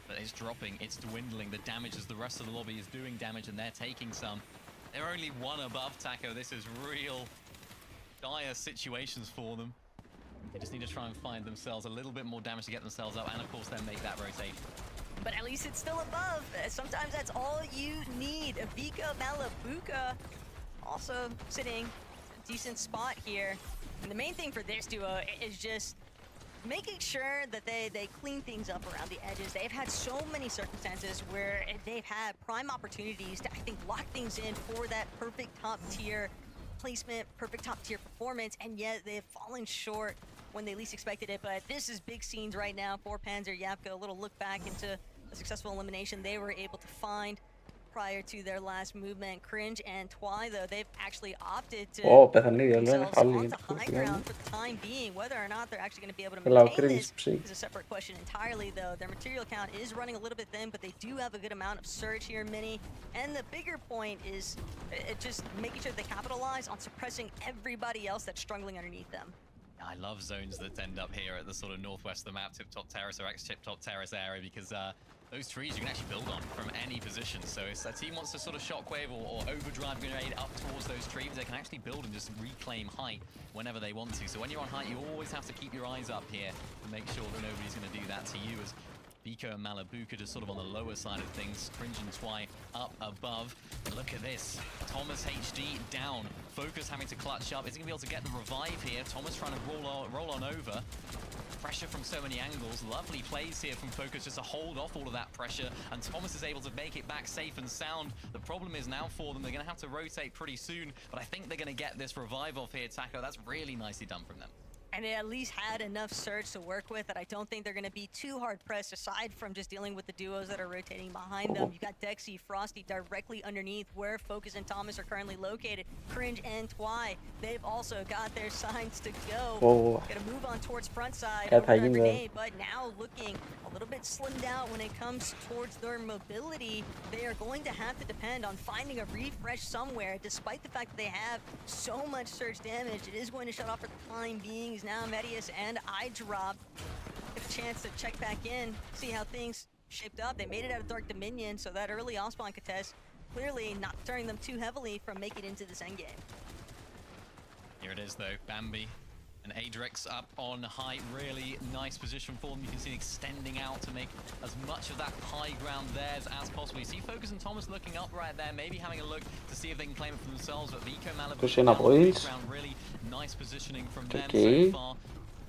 But it's dropping, it's dwindling, the damage as the rest of the lobby is doing damage and they're taking some. They're only 1 above Taco. This is real dire situations for them. They just need to try and find themselves a little bit more damage to get themselves up and of course then make that rotation. But at least it's still above. Sometimes that's all you need. Vika Malabuka also sitting a decent spot here. And the main thing for this duo is just making sure that they clean things up around the edges. They've had so many circumstances where they've had prime opportunities to, I think, lock things in for that perfect top tier placement, perfect top tier performance, and yet they've fallen short when they least expected it. But this is big scenes right now for Panzer Yapko. A little look back into a successful elimination they were able to find prior to their last movement. Cringe and Twy, though, they've actually opted to πεθανεί η διάλογο, είναι themselves χάλι onto γιατί high ground for the time being. Whether or not they're actually going to be able to Hello, maintain cringe, this psy. is a separate question entirely, though. Their material count is running a little bit thin, but they do have a good amount of surge here, Mini. And the bigger point is just making sure they capitalize on suppressing everybody else that's struggling underneath them. I love zones that end up here at the sort of northwest of the map, tip-top terrace or ex-tip-top terrace area, because those trees you can actually build on from any position. So if a team wants to sort of shockwave or overdrive grenade up towards those trees, they can actually build and just reclaim height whenever they want to. So when you're on height, you always have to keep your eyes up here to make sure that nobody's going to do that to you, as Biko and Malabuka just sort of on the lower side of things. Cringe and Twy up above. Look at this. Thomas HD down. Focus having to clutch up. Is he going to be able to get the revive here? Thomas trying to roll on over. Pressure from so many angles. Lovely plays here from Focus just to hold off all of that pressure. And Thomas is able to make it back safe and sound. The problem is now for them, they're going to have to rotate pretty soon. But I think they're going to get this revive off here, Taco. That's really nicely done from them. And it at least had enough surge to work with that I don't think they're going to be too hard pressed, aside from just dealing with the duos that are rotating behind them. You got Dexy, Frosty directly underneath where Focus and Thomas are currently located. Cringe and Twy, they've also got their signs to go. Gonna move on towards front side over that grenade, but now looking a little bit slimmed out when it comes towards their mobility. They are going to have to depend on finding a refresh somewhere, despite the fact that they have so much surge damage. It is going to shut off for the time being. Now Medius and iDrop get a chance to check back in, see how things shaped up. They made it out of Dark Dominion, so that early off-spawn contest clearly not deterring them too heavily from making it into this endgame. Here it is, though. Bambi and Adrix up on height. Really nice position for them. You can see extending out to make as much of that high ground theirs as possible. You see Focus and Thomas looking up right there, maybe having a look to see if they can claim it for themselves. But Vico, Malibu, really nice positioning from them so far.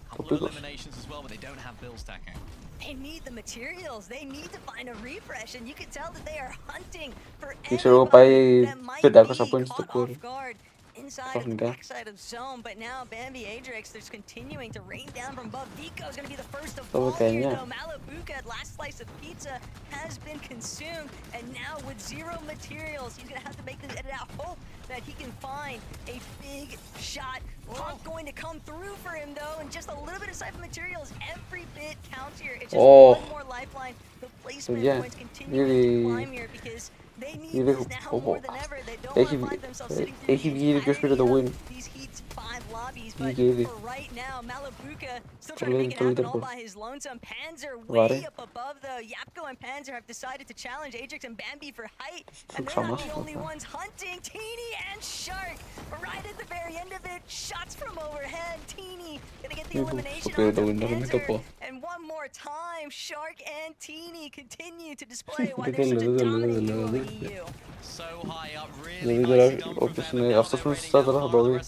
Couple of eliminations as well, but they don't have Bill's Taco. They need the materials. They need to find a refresh, and you can tell that they are hunting for Ξέρω εγώ πάει 500 points στο caught off guard inside of the backside of zone, but now Bambi Adrix, they're continuing to rain down from above. Vico is going to be the first to fall here, though. Malabuka, last slice of pizza, has been consumed, and now with zero materials, he's going to have to make this edit out. Hope that he can find a big shot. Punk going to come through for him, though, and just a little bit of siphon materials. Every bit counts here. It's just one more lifeline. The placement points continue to climb here because they need this now more than ever. They don't want to find themselves sitting through the win. These Heat's 5 lobbies, but for right now, Malabuka still trying to make it happen all by his lonesome. Panzer way up above, though. Yapko and Panzer have decided to challenge Ajax and Bambi for height, and they're not the only ones hunting. Teeny and Shark right at the very end of it. Shots from overhead. Teeny gonna get the elimination on Panzer, and one more time, Shark and Teeny continue to display why they're such a dominant duo in EU. So high up, really nicely done from them. Αυτό είναι στα τώρα θα το δει.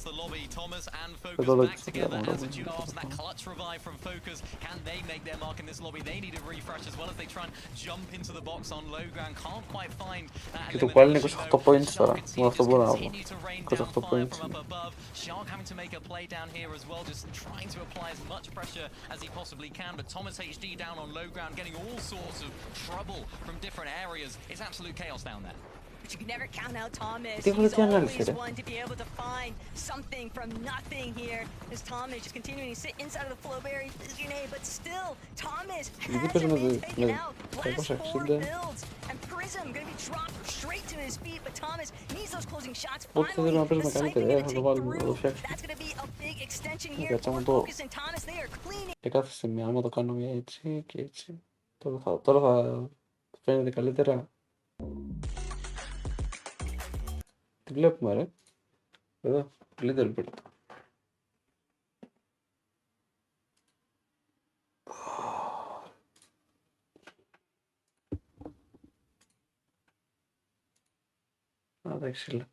Thomas and Focus back together as a duo after that clutch revive from Focus. Can they make their mark in this lobby? They need a refresh as well as they try and jump into the box on low ground. Can't quite find that. Και το πάλι είναι 28 points τώρα. Μόνο αυτό μπορώ να πω. 28 points. Shark having to make a play down here as well, just trying to apply as much pressure as he possibly can. But Thomas HD down on low ground, getting all sorts of trouble from different areas. It's absolute chaos down there. But you can never count out Thomas. He's always one to be able to find something from nothing here. As Thomas just continuing to sit inside of the Flowberry Visionary, but still, Thomas hasn't been taken out. Last 4 builds, and Prism gonna be dropped straight to his feet, but Thomas needs those closing shots. Finally, the Siphon gonna take through. That's gonna be a big extension here for Focus and Thomas. They are cleaning. Και κάθε στιγμή, άμα το κάνω μια έτσι και έτσι, τώρα θα φαίνεται καλύτερα. Τι βλέπουμε ρε, εδώ, little bit. Τα ξύλα.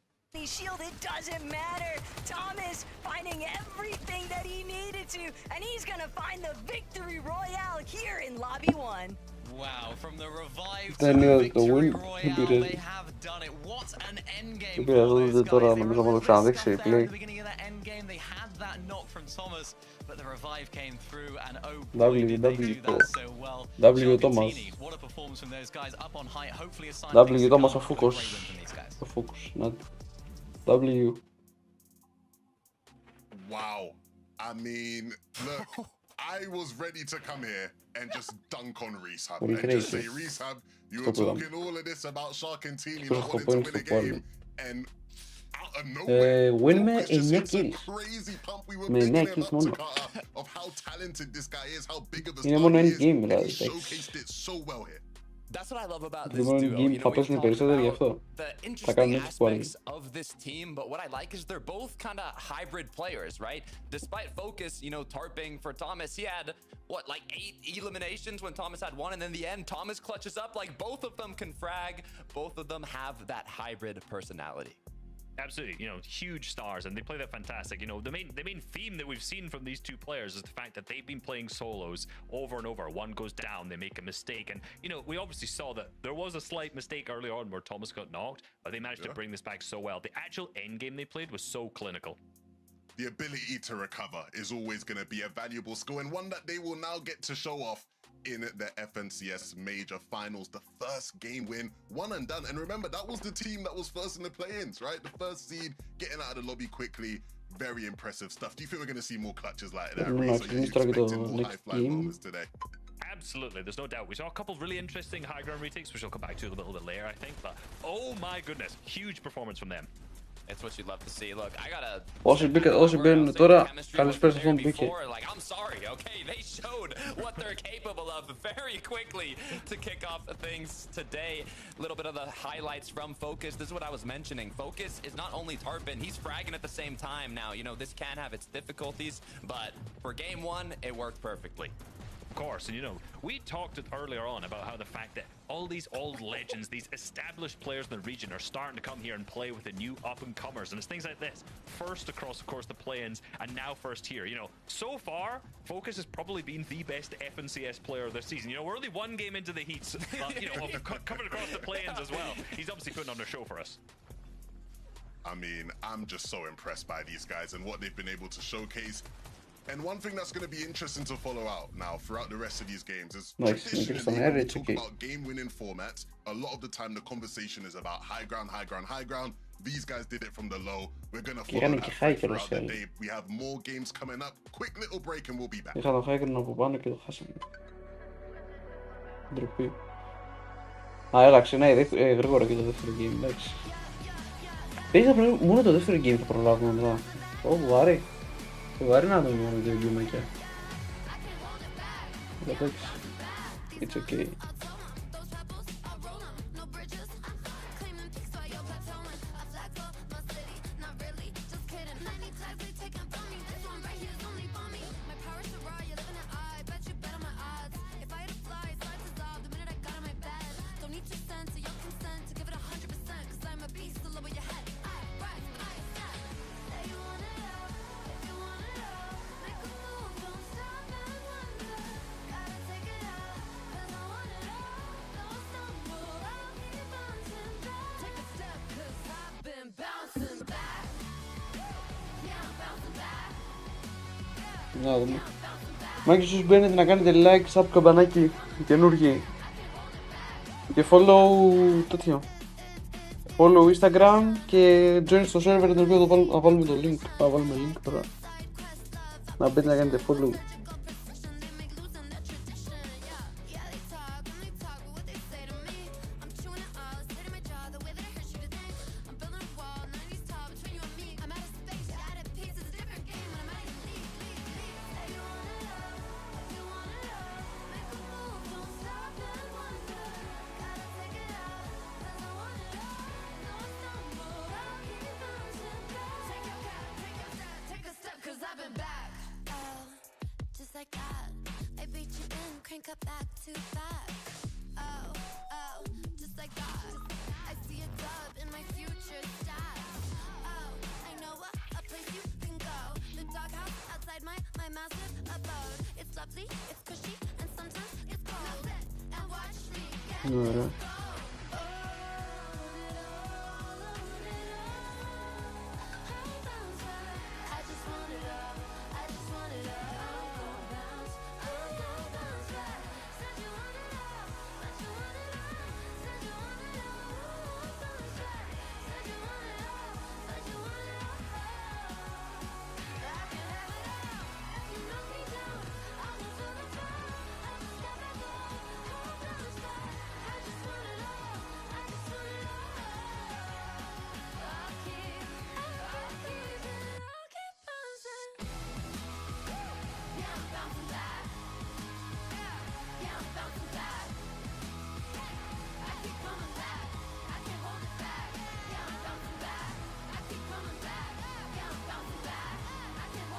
Shield, it doesn't matter. Thomas finding everything that he needed to, and he's gonna find the victory royale here in lobby 1. Wow, from the revive to the victory royale, they have done it. What an endgame for these guys. They were at the beginning of that endgame. They had that knock from Thomas, But the revive came through, and oh boy, W, did they do W, that so well. W, Thomas. Sharkatini, what a performance from those guys up on height. Hopefully a sign of W, things to Thomas, come, ο but a great Φούκος. win from these guys. Ο Φούκος, not W. Wow. I mean, look, I was ready to come here and just dunk on Rehab Πολύ and just crazy. say, Rehab, you Στο were πήραμε. talking all of this about Sharkatini Στο not wanting to σκοπό είναι win a στο πάλι. game, and out of nowhere, Win με Focus just 9 hits a kills. crazy pump. We were Με 9 bigging him kills up to μόνο. Carter of how talented this guy is, how big of a Είναι star μόνο he is, endgame, and δηλαδή. he showcased it so well here. That's what I love about Το this μόνο duo. endgame You know, θα we've παίζουν talked περισσότερο γι' about αυτό. the Θα interesting κάνουν έτσι πάλι. aspects of this team, but what I like is they're both kind of hybrid players, right? Despite Focus, you know, tarping for Thomas, he had, what, like 8 eliminations when Thomas had 1, and in the end, Thomas clutches up. Like, both of them can frag. Both of them have that hybrid personality. Absolutely, you know, huge stars, and they play that fantastic. You know, the main theme that we've seen from these two players is the fact that they've been playing solos over and over. One goes down, they make a mistake, and you know, we obviously saw that there was a slight mistake early on where Thomas got knocked, but they managed to bring this back so well. The actual end game they played was so clinical. The ability to recover is always going to be a valuable skill, and one that they will now get to show off in the FNCS Major Finals. The first game win, one and done. And remember, that was the team that was first in the play-ins, right? The first seed, getting out of the lobby quickly. Very impressive stuff. Do you think we're going to see more clutches like that? No, Reece? Are you actually, expecting more next high-flying game. moments today? Absolutely, there's no doubt. We saw a couple of really interesting high ground retakes, which I'll come back to a little bit later, I think. But oh my goodness, huge performance from them. It's what you'd love to see. Look, I gotta. Όσοι μπαίνουν τώρα, καλησπέρα σε αυτόν που μπήκε. Like, I'm sorry, okay? They showed what they're capable of very quickly to kick off things today. A little bit of the highlights from Focus. This is what I was mentioning. Focus is not only tarping, he's fragging at the same time. Now, you know, this can have its difficulties, but for game 1, it worked perfectly. Of course, and you know, we talked earlier on about how the fact that all these old legends, these established players in the region are starting to come here and play with the new up-and-comers, and it's things like this. First across, of course, the play-ins, and now first here. You know, so far, Focus has probably been the best FNCS player this season. You know, we're only one game into the heats, you know, covered across the play-ins as well. He's obviously putting on a show for us. I mean, I'm just so impressed by these guys and what they've been able to showcase. And one thing that's going to be interesting to follow out now throughout the rest of these games is traditionally when we talk about game-winning formats, a lot of the time the conversation is about high ground, high ground, high ground. These guys did it from the low. We're going to follow that throughout the day. We have more games coming up. Quick little break and we'll be back. Είχα το Hacker από πάνω και το χάσαμε. Ντροπή. Α, έλαξε, ναι, γρήγορα και το δεύτερο game, εντάξει. Μόνο το δεύτερο game θα προλάβουμε μετά. Βάρη. Βάρη να δούμε μόνο δύο γκέμακια. Εντάξει. It's okay. Να δούμε. Μάκη, όσους μπαίνετε να κάνετε like, sub, καμπανάκι, καινούργιοι. Και follow τέτοιο. Follow Instagram και join στο server το οποίο θα βάλουμε το link. Θα βάλουμε link τώρα. Να μπείτε να κάνετε follow. Ωραία.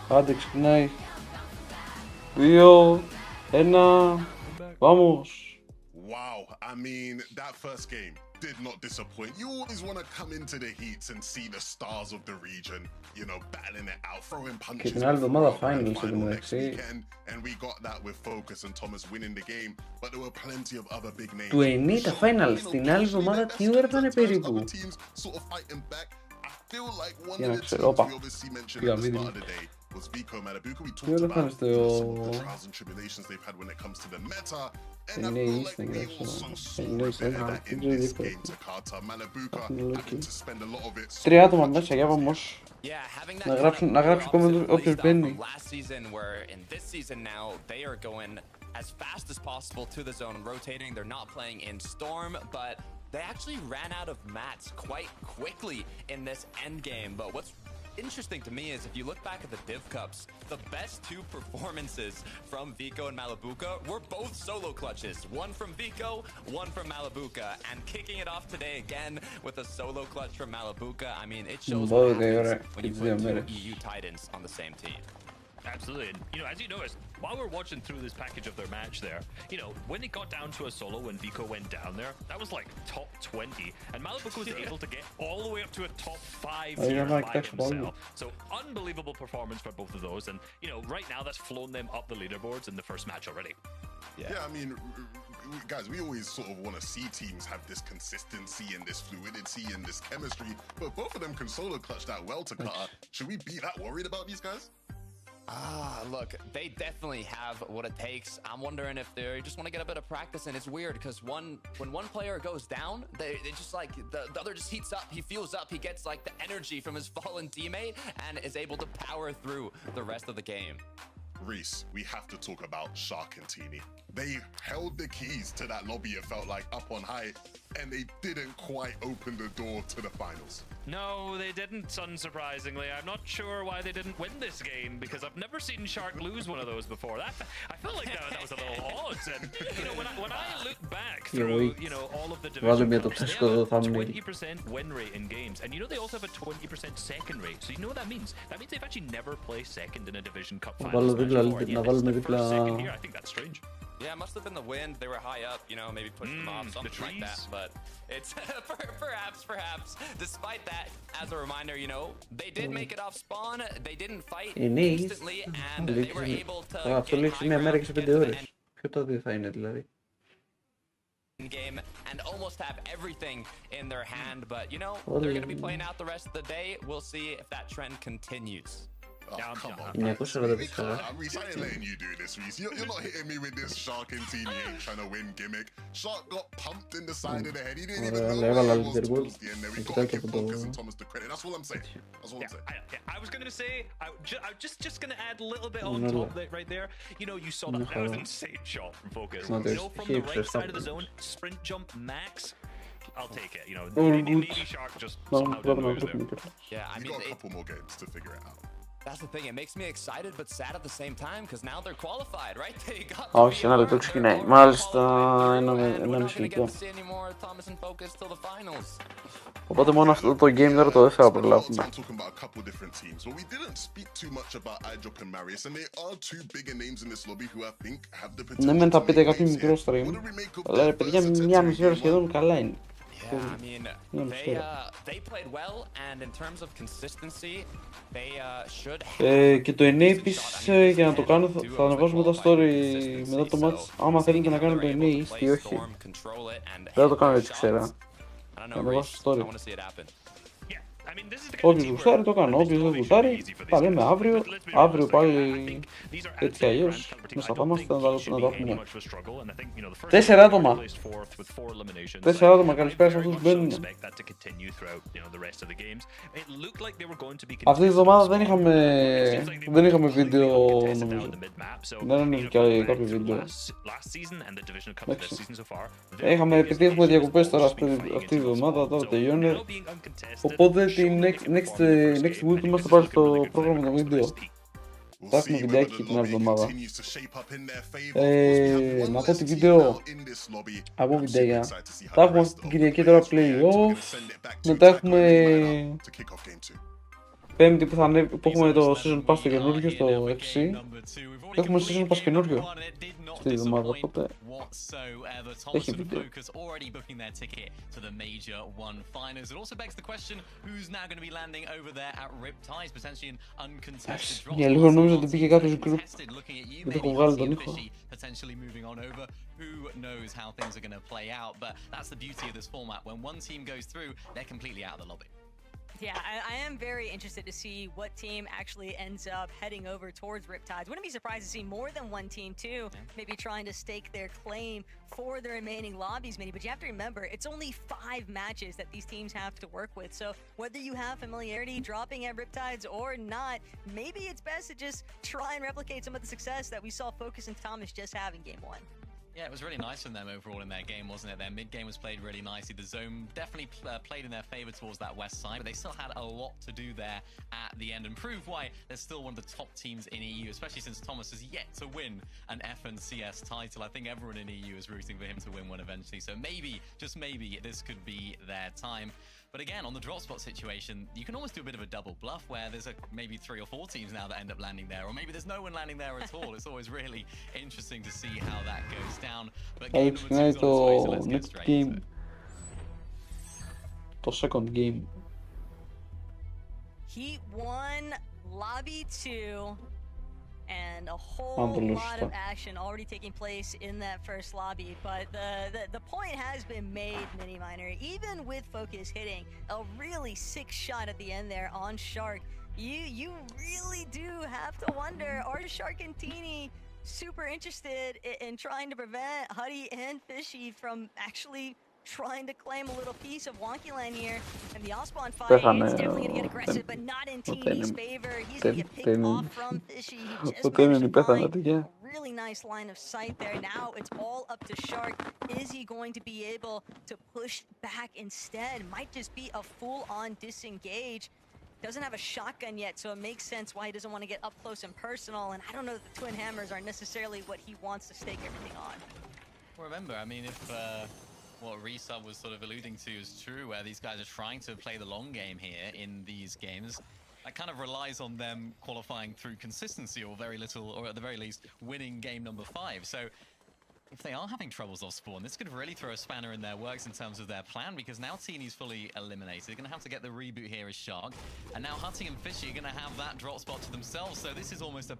Άντε ξεκινάει. 2, 1, vamos. Wow, I mean, that first game did not disappoint. You always want to come into the heats and see the stars of the region, you know, battling it out, throwing punches. Και την άλλη εβδομάδα before our grand finals final next μεταξύ. weekend, and we got that with Focus and Thomas winning the game, but there were plenty of other big names. Του 90 τα finals, την άλλη εβδομάδα τι ώρα θα είναι περίπου? Για να ξέρω, όπα, πήγα βίντεο. Τι ώρα θα είναι στο... Είναι η East, δεν ξέρω. Είναι η East, δεν ξέρω διαφορετικά. 3 άτομα μέσα, για βαμώς. Να γράψει comment όποιος μπαίνει. As fast as possible to the zone, rotating. They're not playing in Storm, but they actually ran out of mats quite quickly in this end game. But what's interesting to me is if you look back at the Div Cups, the best two performances from Vico and Malabuka were both solo clutches. One from Vico, one from Malabuka. And kicking it off today again with a solo clutch from Malabuka. I mean, it shows what happens when you put two EU Titans on the same team. Absolutely, and you know, as you noticed, while we're watching through this package of their match there, you know, when it got down to a solo, when Vico went down there, that was like top 20, and Malabuka was able to get all the way up to a top 5 tier by himself. So unbelievable performance for both of those, and you know, right now that's flown them up the leaderboards in the first match already. Yeah, I mean, guys, we always sort of want to see teams have this consistency and this fluidity and this chemistry, but both of them can solo clutch that well to Qatar. Should we be that worried about these guys? Look, they definitely have what it takes. I'm wondering if they just want to get a bit of practice, and it's weird because when one player goes down, they just like the other just heats up, he fuels up, he gets like the energy from his fallen teammate and is able to power through the rest of the game. Reese, we have to talk about Shark and Teeny. They held the keys to that lobby, it felt like, up on high, and they didn't quite open the door to the finals. No, they didn't, unsurprisingly. I'm not sure why they didn't win this game, because I've never seen Shark lose one of those before. I felt like that was a little odd. And, you know, when I look back through, you know, all of the division cups, they have a 20% win rate in games. And you know they also have a 20% second rate. So you know what that means? That means they've actually never placed second in a division cup finals match before. And yet this is the first second here. I think that's strange. Yeah, it must have been the wind. They were high up, you know, maybe pushed them off, something like that. But it's perhaps. Despite that, as a reminder, you know, they did make it off spawn. They didn't fight instantly, and they were able to get high ground, get to the end game and almost have everything in their hand. But you know, they're going to be playing out the rest of the day. We'll see if that trend continues. Oh, come on. I ain't letting you do this, Reese. You're not hitting me with this Shark and Teeny ain't trying to win gimmick. Shark got pumped in the side of the head. He didn't even know where he was towards the end there. We got to give Focus and Thomas the credit. That's all I'm saying. I was going to say, I'm just going to add a little bit on top of it right there. You know, you saw that was an insane shot from Focus. You know, from the right side of the zone, sprint jump max. I'll take it. You know, maybe Shark just somehow didn't lose there. Yeah, I mean, got a couple more games to figure it out. That's the thing, it makes me excited but sad at the same time because now they're qualified, right? They got Όχι, ένα λεπτό ξεκινάει. Μάλιστα, ένα μισή λεπτό. Οπότε μόνο αυτό το game τώρα το δεν θα προλάβουμε. Ναι, μεν θα πείτε κάποιο μικρό stream, αλλά παιδιά μια μισή ώρα σχεδόν καλά είναι. Yeah, I mean, they played well, and in terms of consistency, they should have. Και το NA επίσης, για να το κάνω, θα ανεβάσω μετά story μετά το match. Άμα θέλετε να κάνω το NA ή όχι, δεν θα το κάνω έτσι ξέρα. Θα ανεβάσω story. Όποιος γουστάρει το κάνω, όποιος δεν γουστάρει τα λέμε αύριο. Αύριο πάλι έτσι κι αλλιώς μέσα θα είμαστε να τα πούμε. 4 άτομα. 4 άτομα, καλησπέρα σε αυτούς που μπαίνουν. Αυτή τη εβδομάδα δεν είχαμε βίντεο νομίζω. Δεν ανέβηκε κάποιο βίντεο. Είχαμε, επειδή έχουμε διακοπές τώρα αυτή τη εβδομάδα, τώρα τελειώνει. Οπότε την next week είμαστε πάλι στο πρόγραμμα το βίντεο. Θα έχουμε βιντεάκι την άλλη εβδομάδα. Να πω τη βίντεο από βιντεάκια. Θα έχουμε αυτή την Κυριακή τώρα play-off. Μετά έχουμε Πέμπτη που, που έχουμε το Season Pass το καινούργιο στο FC. Έχουμε Season Pass καινούργιο στη εβδομάδα, οπότε έχει βίντεο. Για λίγο νόμιζα ότι πήγε κάποιος γκρουπ, γιατί έχω βγάλει τον ήχο. Potentially moving on over. Who knows how things are going to play out, but that's the beauty of this format. When one team goes through, they're completely out of the lobby. Yeah, I am very interested to see what team actually ends up heading over towards Riptides. Wouldn't be surprised to see more than one team too, maybe trying to stake their claim for the remaining lobbies, Minnie. But you have to remember, it's only 5 matches that these teams have to work with. So whether you have familiarity dropping at Riptides or not, maybe it's best to just try and replicate some of the success that we saw Focus and Thomas just have in Game 1. Yeah, it was really nice from them overall in their game, wasn't it? Their mid-game was played really nicely. The zone definitely played in their favor towards that west side, but they still had a lot to do there at the end and prove why they're still one of the top teams in EU, especially since Thomas has yet to win an FNCS title. I think everyone in EU is rooting for him to win one eventually, so maybe, just maybe, this could be their time. But again, on the drop spot situation, you can almost do a bit of a double bluff where there's maybe 3 or 4 teams now that end up landing there, or maybe there's no one landing there at all. It's always really interesting to see how that goes down. But game number 2 is on its way, so let's get straight into it. Το second game. Heat 1, Lobby 2, and a whole lot of action already taking place in that first lobby. But the point has been made, Mini Miner. Even with Focus hitting a really sick shot at the end there on Shark, you really do have to wonder, are Shark and Teeny super interested in trying to prevent Huddy and Fishy from actually trying to claim a little piece of Wonky Land here? And the Ospawn fight, it's definitely going to get aggressive, but not in Teeny's favor. He's going to get picked off from Fishy. He just managed to find a really nice line of sight there. Now it's all up to Shark. Is he going to be able to push back instead? Might just be a full-on disengage. Doesn't have a shotgun yet, so it makes sense why he doesn't want to get up close and personal. And I don't know that the Twin Hammers are necessarily what he wants to stake everything on. Well, remember, I mean, if what Resub was sort of alluding to is true, where these guys are trying to play the long game here in these games, that kind of relies on them qualifying through consistency or very little, or at the very least, winning game number 5. So if they are having troubles off spawn, this could really throw a spanner in their works in terms of their plan, because now Teeny's fully eliminated. They're going to have to get the reboot here as Shark, and now Hutty and Fishy are going to have that drop spot to themselves. So this is almost a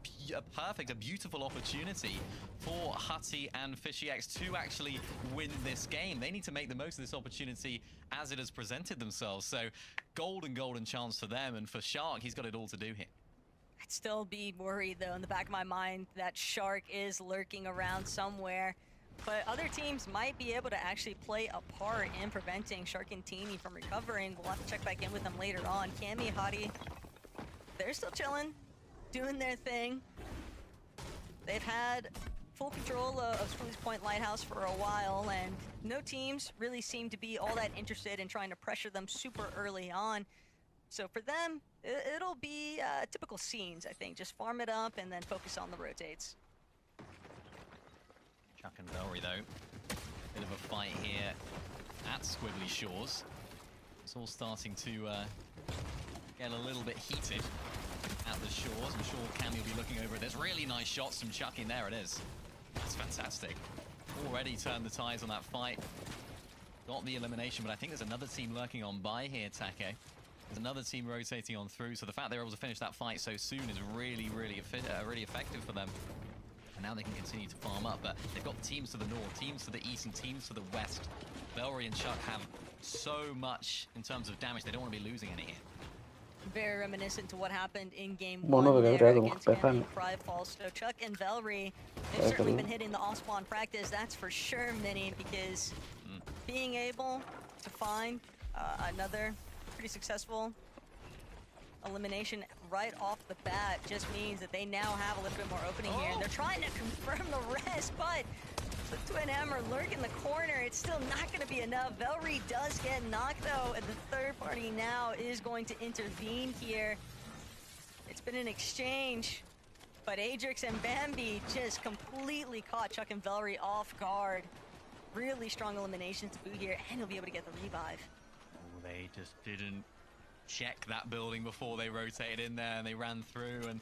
perfect, a beautiful opportunity for Hutty and Fishy X to actually win this game. They need to make the most of this opportunity as it has presented themselves. So golden chance for them, and for Shark, he's got it all to do here. I'd still be worried, though, in the back of my mind that Shark is lurking around somewhere. But other teams might be able to actually play a part in preventing Shark and Teeny from recovering. We'll have to check back in with them later on. Cammy, Hottie, they're still chilling, doing their thing. They've had full control of Squeeze Point Lighthouse for a while, and no teams really seem to be all that interested in trying to pressure them super early on. So for them, it'll be typical scenes, I think. Just farm it up and then focus on the rotates. Chuck and Velry, though. Bit of a fight here at Squiggly Shores. It's all starting to get a little bit heated at the shores. I'm sure Cammy will be looking over at this. Really nice shots from Chuck in there, it is. That's fantastic. Already turned the tides on that fight. Got the elimination, but I think there's another team lurking on by here, Take. There's another team rotating on through, so the fact they were able to finish that fight so soon is really effective for them. And now they can continue to farm up, but they've got teams to the north, teams to the east, and teams to the west. Velry and Chuck have so much in terms of damage, they don't want to be losing any here. Very reminiscent to what happened in Game 1 there against Cammy and Cryfall. So Chuck and Velry, they've certainly been hitting the off-spawn practice, that's for sure, Minnie, because being able to find another pretty successful elimination right off the bat just means that they now have a little bit more opening here. And they're trying to confirm the rest, but the Twin Hammer lurk in the corner. It's still not going to be enough. Velry does get knocked, though, and the third party now is going to intervene here. It's been an exchange, but Adrix and Bambi just completely caught Chuck and Velry off guard. Really strong eliminations to boot here, and he'll be able to get the revive. Oh, they just didn't check that building before they rotated in there and they ran through, and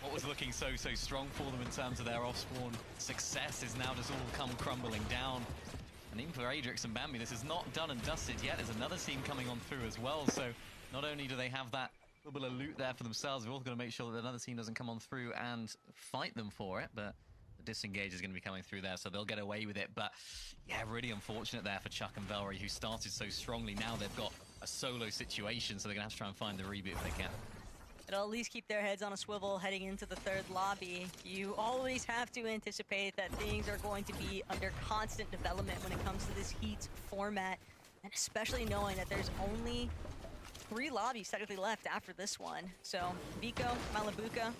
what was looking so strong for them in terms of their off-spawn success is now just all come crumbling down. And even for Adrix and Bambi, this is not done and dusted yet. There's another team coming on through as well, so not only do they have that little bit of loot there for themselves, we've also got to make sure that another team doesn't come on through and fight them for it, but the disengage is going to be coming through there, so they'll get away with it. But yeah, really unfortunate there for Chuck and Velry, who started so strongly. Now they've got a solo situation, so they're going to have to try and find the reboot if they can. It'll at least keep their heads on a swivel heading into the third lobby. You always have to anticipate that things are going to be under constant development when it comes to this Heat format, and especially knowing that there's only 3 lobbies technically left after this one. So Vico, Malabuka.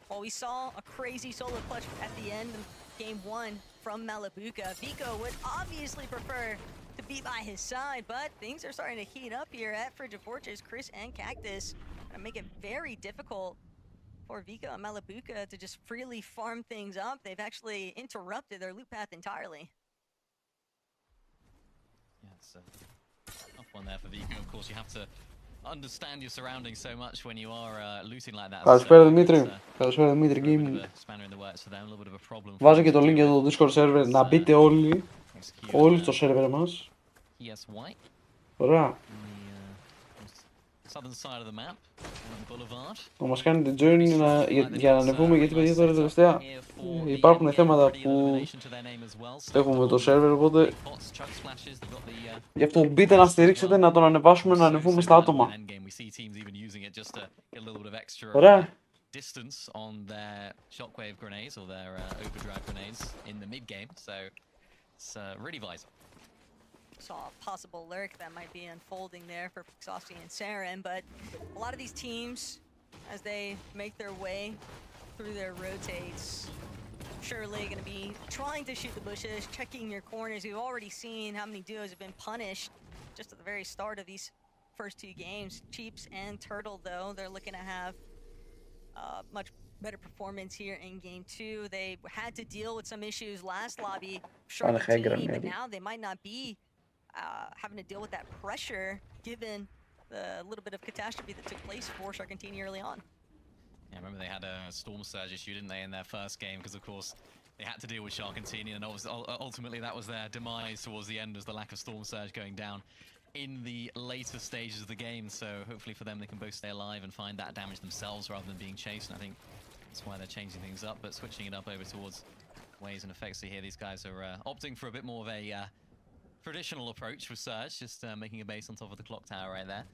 Well, we saw a crazy solo clutch at the end of game 1 from Malabuka. Vico would obviously prefer to be by his side, but things are starting to heat up here at Frigid Fortress. Chris and Cactus gonna make it very difficult for Vico and Malabuka to just freely farm things up. They've actually interrupted their loot path entirely. Yeah, it's a tough one there for Vico. Of course, you have to understand your surroundings so much when you are looting like that. Καλησπέρα Δημήτρη. Καλησπέρα Δημήτρη Gaming. Βάζω και το link για το Discord server να μπείτε όλοι. Όλοι στο server μας. Ωραία. Να μας κάνετε join για να ανεβούμε, γιατί παιδιά τώρα τελευταία υπάρχουν θέματα που έχουμε το server, οπότε γι' αυτό μπείτε να στηρίξετε, να τον ανεβάσουμε, να ανεβούμε στα άτομα. Ωραία. Distance on their shockwave grenades or their overdrive grenades in the mid game, so it's really vital. Saw a possible lurk that might be unfolding there for Pixosti and Saren, but a lot of these teams, as they make their way through their rotates, surely going to be trying to shoot the bushes, checking your corners. We've already seen how many duos have been punished just at the very start of these first 2 games. Cheeps and Turtle, though, they're looking to have much better performance here in game 2. They had to deal with some issues last lobby, but now they might not be having to deal with that pressure given the little bit of catastrophe that took place for Sharkantini early on. Yeah, remember they had a Storm Surge issue, didn't they, in their first game, because of course they had to deal with Sharkantini, and ultimately that was their demise towards the end, as the lack of Storm Surge going down in the later stages of the game. So hopefully for them they can both stay alive and find that damage themselves rather than being chased, and I think that's why they're changing things up, but switching it up over towards waves and effects. So here these guys are opting for a bit more of a traditional approach with Surge, just making a base on top of the clock tower right there.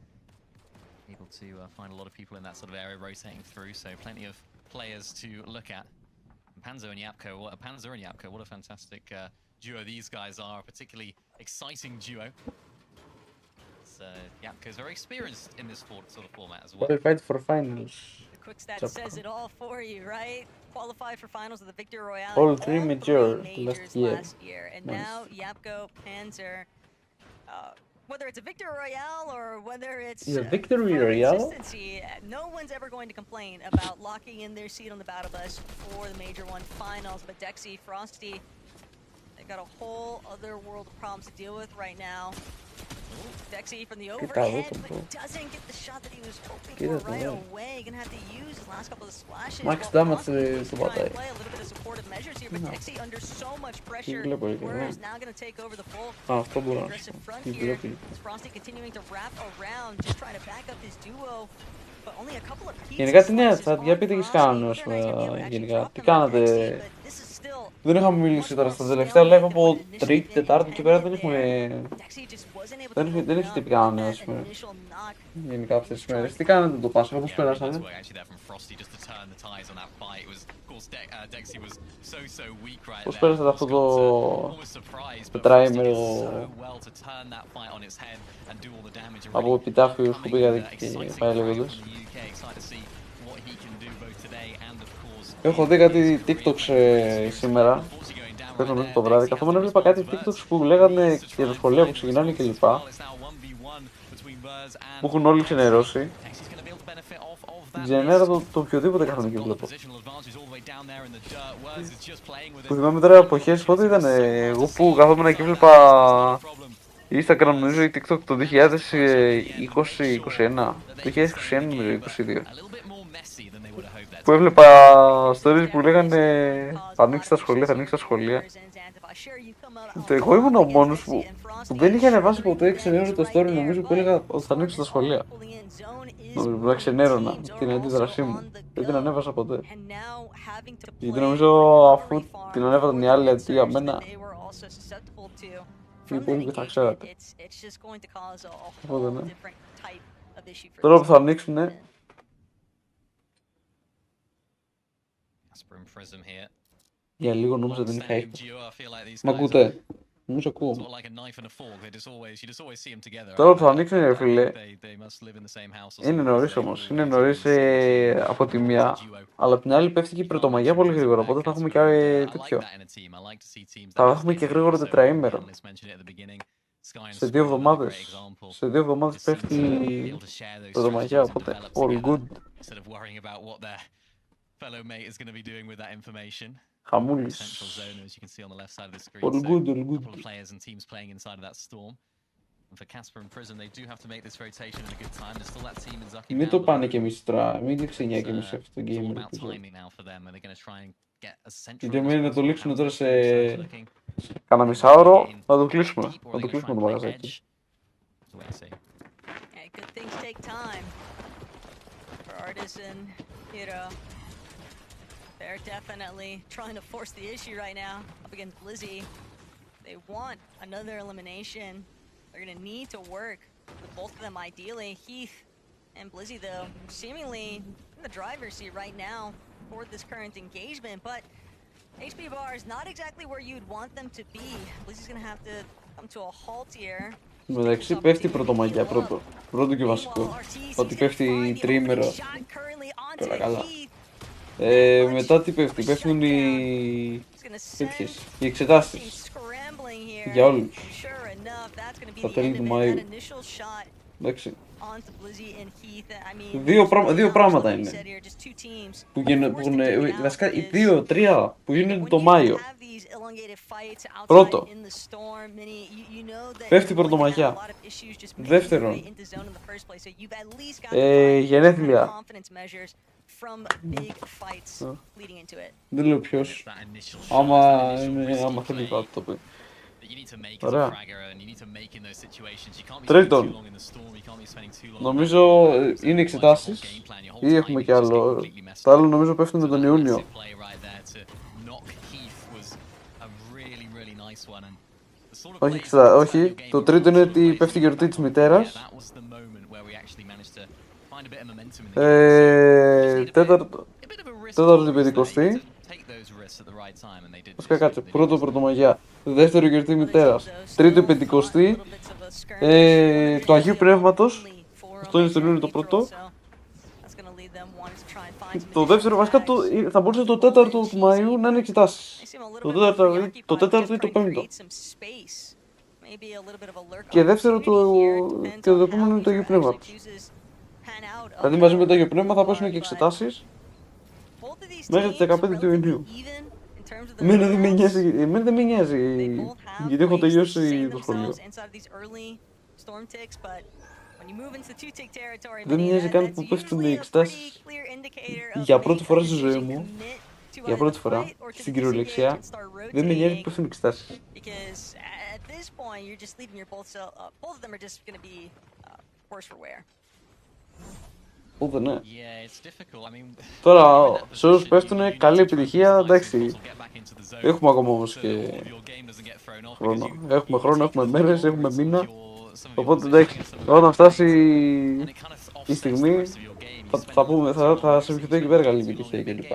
Able to find a lot of people in that sort of area rotating through, so plenty of players to look at. And Panzer and Yapko, what a fantastic duo these guys are, a particularly exciting duo. So Yapko's very experienced in this sort of format as well. Qualified for finals. The quick stat says it all for you, right? Qualified for finals of the Victor Royale. All 3 majors last year. And nice. Now Yapko, Panzer, whether it's a Victor Royale or whether it's a Victory Royale, no one's ever going to complain about locking in their seat on the battle bus for the Major 1 finals. But Dexy, Frosty, they've got a whole other world of problems to deal with right now. Dexy from the overhead, but doesn't get the shot that he was hoping for right away. Gonna have to use his last couple of splashes. Max damage to play a little bit of supportive measures here, but Dexy under so much pressure, is now gonna take over the full aggressive front here. Frosty continuing to wrap around, just trying to back up his duo. But only a couple of pieces. Γενικά τι νέα, για πείτε τι κάνουν, γενικά, τι κάνατε. Δεν είχαμε μιλήσει τώρα στα τελευταία live από Τρίτη, Τετάρτη και πέρα δεν έχετε πει κανένα νέο σήμερα. Γενικά αυτές τις μέρες. Τι κάνετε το Πάσχα, πώς πέρασατε? Πώς πέρασατε αυτό το τετράημερο από επιτάφιους που πήγατε και πάει λέγοντας? Έχω δει κάτι TikToks σήμερα, πέφτω μέχρι το βράδυ, καθόμουν έβλεπα κάτι TikToks που λέγανε για τα σχολεία που ξεκινάνε κλπ. Που έχουν όλοι ξενερώσει. Γεννέρα το οποιοδήποτε καθόλου και βλέπω. Που θυμάμαι τώρα εποχές, πότε ήταν εγώ που καθόμουν και βλέπα Instagram νομίζω ή TikTok το 2020-21. Το 2021 νομίζω, 22. Που έβλεπα stories που λέγανε θα ανοίξει τα σχολεία, θα ανοίξει τα σχολεία. Εγώ ήμουν ο μόνος που δεν είχε ανεβάσει ποτέ ξενέρωνα το story, νομίζω που έλεγα ότι θα ανοίξουν τα σχολεία. Νομίζω που ξενέρωνα την αντίδρασή μου. Δεν την ανέβασα ποτέ. Γιατί νομίζω αφού την ανέβασαν οι άλλοι αντί για μένα, οι υπόλοιποι θα ξέρατε. Οπότε ναι. Τώρα που θα ανοίξουνε, για λίγο νόμιζα ότι δεν είχα ήχο. Μ' ακούτε? Νομίζω ακούω. Τώρα που θα ανοίξουν ρε φίλε, είναι νωρίς όμως. Είναι νωρίς από τη μία, αλλά από την άλλη πέφτει και η πρωτομαγιά πολύ γρήγορα, οπότε θα έχουμε και τέτοιο. Θα έχουμε και γρήγορο τετραήμερο. Σε 2 εβδομάδες. Σε 2 εβδομάδες πέφτει η πρωτομαγιά, οπότε all good. Χαμούλης. All good, all good. Μην το πάνε και εμείς τώρα, μην το ξενιά και εμείς αυτό το game. Γιατί εμείς να το λήξουμε τώρα σε κάνα μισάωρο, θα το κλείσουμε. Θα το κλείσουμε το μαγαζάκι. They're definitely trying to force the issue right now up against Blizzy. They want another elimination. They're going to need to work with both of them ideally. Heath and Blizzy, though, seemingly in the driver's seat right now for this current engagement. But HP bar is not exactly where you'd want them to be. Blizzy's going to have to come to a halt here. μεταξύ πέφτει η πρωτομαγιά πρώτο και βασικό. Ότι πέφτει τριήμερο. Καλά καλά. Μετά τι πέφτει, πέφτουν οι εξετάσεις για όλους στα τέλη του Μαΐου. Εντάξει. Δύο πράγματα είναι που γίνονται, βασικά οι 2-3 που γίνονται το Μάιο. Πρώτο, πέφτει η πρωτομαγιά. Δεύτερον, γενέθλια. Δεν λέω ποιος. Άμα θέλει θα το πει. Ωραία. Τρίτον, νομίζω είναι εξετάσεις ή έχουμε κι άλλο. Τα άλλο νομίζω πέφτουν με τον Ιούνιο. Όχι, το τρίτο είναι ότι πέφτει η γιορτή της μητέρας. Τέταρτο την Πεντηκοστή. Βασικά κάτσε, πρώτο πρωτομαγιά, δεύτερο γιορτή μητέρας, τρίτο η Πεντηκοστή, το Αγίου Πνεύματος, αυτό είναι στο Ιούνιο το πρώτο. Το δεύτερο, βασικά θα μπορούσε το τέταρτο του Μαΐου να είναι εξετάσεις. Το τέταρτο ή το πέμπτο. Και δεύτερο και το επόμενο είναι το Αγίου Πνεύματος. Δηλαδή μαζί με το Αγίου Πνεύμα θα πέσουν και εξετάσεις μέχρι τις 15 του Ιουνίου. Εμένα δεν με νοιάζει, γιατί έχω τελειώσει το σχολείο. Δεν με νοιάζει καν που πέφτουν οι εξετάσεις. Για πρώτη φορά στη ζωή μου, για πρώτη φορά, στην κυριολεξία, δεν με νοιάζει που πέφτουν οι εξετάσεις. Ούτε ναι. Τώρα, σε όσους πέφτουνε, καλή επιτυχία, εντάξει. Έχουμε ακόμα όμως και χρόνο. Έχουμε χρόνο, έχουμε μέρες, έχουμε μήνα. Οπότε εντάξει, όταν φτάσει η στιγμή, θα σε ευχηθώ εκεί πέρα καλή επιτυχία κλπ.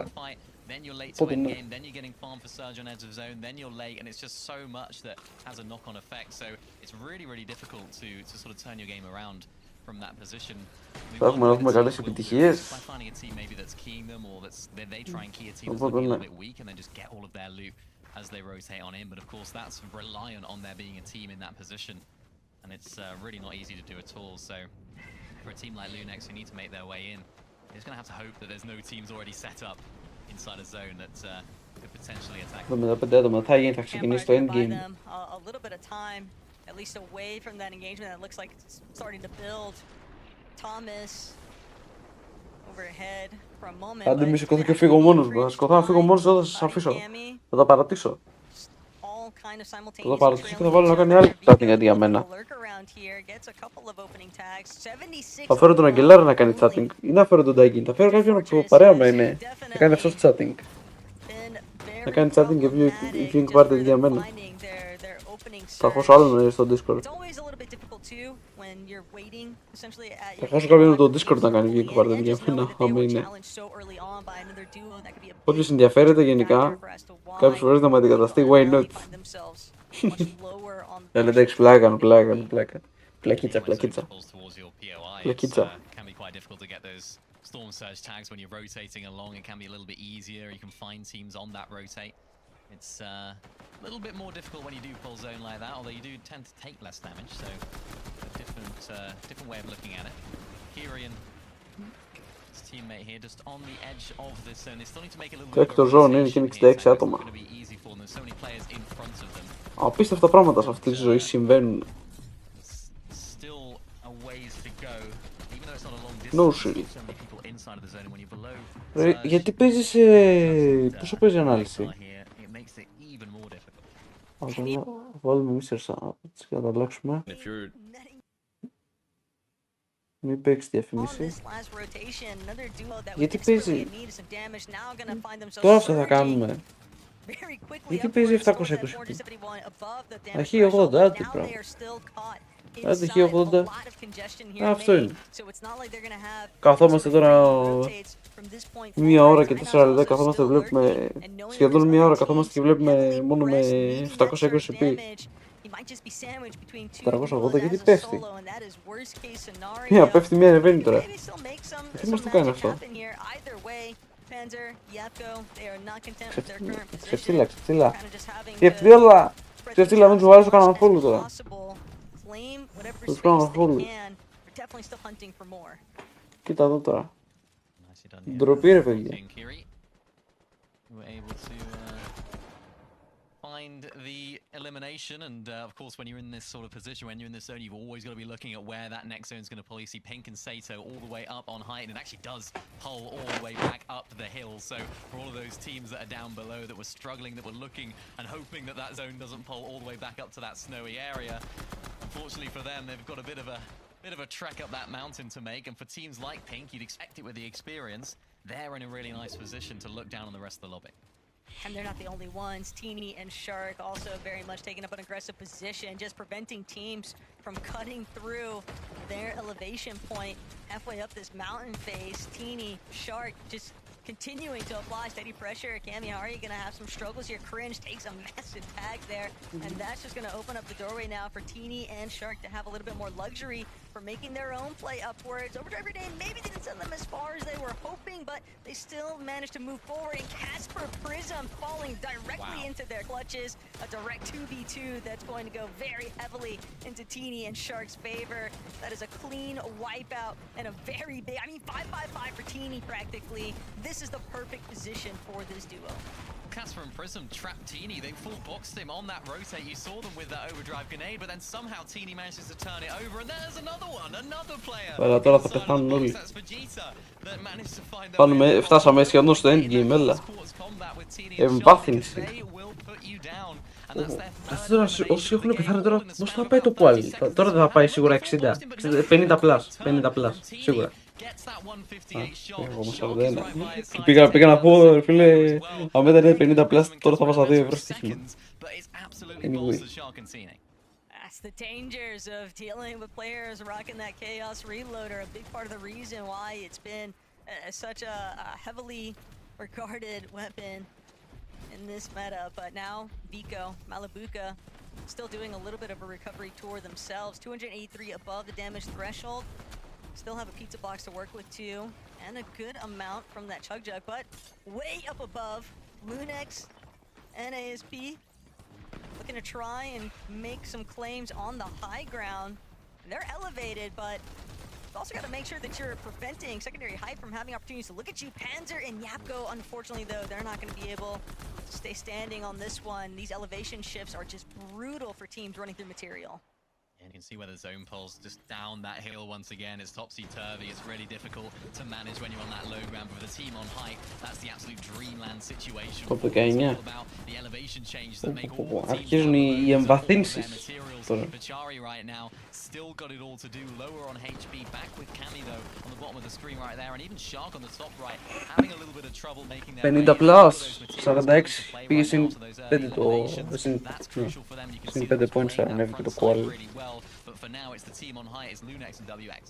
Οπότε ναι. Θα έχουμε καλές επιτυχίες. Οπότε ναι. As they rotate on in, but of course that's reliant on there being a team in that position, and it's really not easy to do at all. So for a team like Lunex who need to make their way in, they're just going to have to hope that there's no teams already set up inside a zone that could potentially attack. Θα ξεκινήσει το endgame. at least away from that engagement that looks like it's starting to build. Thomas overhead for a moment. Άντε μη σηκωθώ και φύγω μόνος μου. Θα σηκωθώ να φύγω μόνος μου, θα σας αφήσω. Θα τα παρατήσω. Θα τα παρατήσω και θα βάλω να κάνει άλλη chatting αντί για μένα. Θα φέρω τον Αγγελάρα να κάνει chatting ή να φέρω τον Ντάγκιν. Θα φέρω κάποιον που παρέα με είναι. Να κάνει αυτός chatting. Να κάνει chatting και viewing party αντί για μένα. Θα χώσω άλλον στο Discord. Θα χώσω κάποιον το Discord να κάνει viewing party αντί για μένα. Άμα είναι. Όποιος ενδιαφέρεται γενικά, κάποιος φορές να με αντικαταστεί, why not. Εντάξει, πλάκα. Πλακίτσα. Storm surge tags when you're rotating along, it can be a little bit easier. You can find teams on that rotate. It's a little bit more difficult when you do pull zone like that, although you do tend to take less damage, so a different way of looking at it. Kyrian, his teammate here, just on the edge of this zone. They still need to make a little bit of a zone είναι και 66 άτομα. It's going to be easy for them. There's so many players in front of them. Απίστευτα πράγματα σε αυτή τη ζωή συμβαίνουν. Still a ways to go, even though it's not a long No distance. shit. So many people inside of the zone, and when you're below. Ρε, γιατί παίζεις πόσο παίζει ανάλυση? It makes it even more difficult. Θα βάλουμε Mr. Sam, έτσι και να τα αλλάξουμε. Μην παίξει διαφήμιση. Γιατί παίζει? Τώρα αυτό θα κάνουμε. Γιατί παίζει 720p? Έχει 80, άντε πράγμα. Άντε έχει 80. Αυτό είναι. Καθόμαστε τώρα μία ώρα και 4 λεπτά, καθόμαστε βλέπουμε σχεδόν μία ώρα, καθόμαστε και βλέπουμε μόνο με 720p. 480, γιατί πέφτει? Μία πέφτει, μία ανεβαίνει τώρα. Τι μας το κάνει αυτό? Ξεφτύλα. Ξεφτύλα, μην τους βάλω στο κανένα φόλου τώρα. Τους κάνω φόλου. Κοίτα εδώ τώρα. Ντροπή ρε παιδιά. Find the elimination, and of course when you're in this sort of position, when you're in this zone, you've always got to be looking at where that next zone is going to pull. You see Pink and Sato all the way up on height, and it actually does pull all the way back up the hill. So for all of those teams that are down below that were struggling, that were looking and hoping that that zone doesn't pull all the way back up to that snowy area, unfortunately for them, they've got a bit of a trek up that mountain to make. And for teams like Pink, you'd expect it with the experience. They're in a really nice position to look down on the rest of the lobby. And they're not the only ones. Teeny and Shark also very much taking up an aggressive position, just preventing teams from cutting through their elevation point halfway up this mountain face. Teeny, Shark just continuing to apply steady pressure. Kamihari gonna have some struggles here. Cringe takes a massive tag there, and that's just gonna open up the doorway now for Teeny and Shark to have a little bit more luxury for making their own play upwards. Overdrive Day maybe didn't send them as far as they were hoping, but they still managed to move forward. And Casper Prism falling directly into their clutches. A direct 2v2 that's going to go very heavily into Teeny and Shark's favor. That is a clean wipeout and a very big, 5-5-5 for Teeny practically. This is the perfect position for this duo. Casper and Prism trapped Teeny. They full boxed him on that rotate. You saw them with that overdrive grenade, but then somehow Teeny manages to turn it over, and there's another one, another player. Έλα τώρα θα πεθάνουν όλοι. Φτάσαμε σχεδόν στο endgame, έλα. Εμβάθυνση. Αυτό τώρα όσοι έχουν πεθάνει τώρα, πώς θα πάει το quali? Τώρα δεν θα πάει σίγουρα 60, 50 plus, σίγουρα. Εγώ όμως 41. Πήγα να πω, φίλε, αν δεν είναι 50 plus, τώρα θα βάζα 2 ευρώ στοίχημα. Anyway. That's the dangers of dealing with players rocking that Chaos Reloader. A big part of the reason why it's been such a heavily regarded weapon in this meta. But now, Vico, Malabuka, still doing a little bit of a recovery tour themselves. 283 above the damage threshold. Still have a pizza box to work with too, and a good amount from that Chug Jug, but way up above, Lunex and ASP looking to try and make some claims on the high ground. They're elevated, but you've also got to make sure that you're preventing secondary hype from having opportunities to look at you. Panzer and Yapko, unfortunately though, they're not going to be able to stay standing on this one. These elevation shifts are just brutal for teams running through material. And you can see where the zone pulls just down that hill once again. It's topsy-turvy. It's really difficult to manage when you're on that low ground. But with a team on height, that's the absolute dreamland situation. Το 19. It's all about the elevation changes that make all teams Αρχίζουν οι εμβαθύνσεις τώρα. Pachari right now still got it all to do. Lower on HP, back with Cami though on the bottom of the screen right there, and even Shark on the top right having a little bit of trouble making their 50 plus, 46, πήγε συν 5 το... συν 5 points ανέβηκε το qual. But for now it's the team on high, it's Lunex and WX.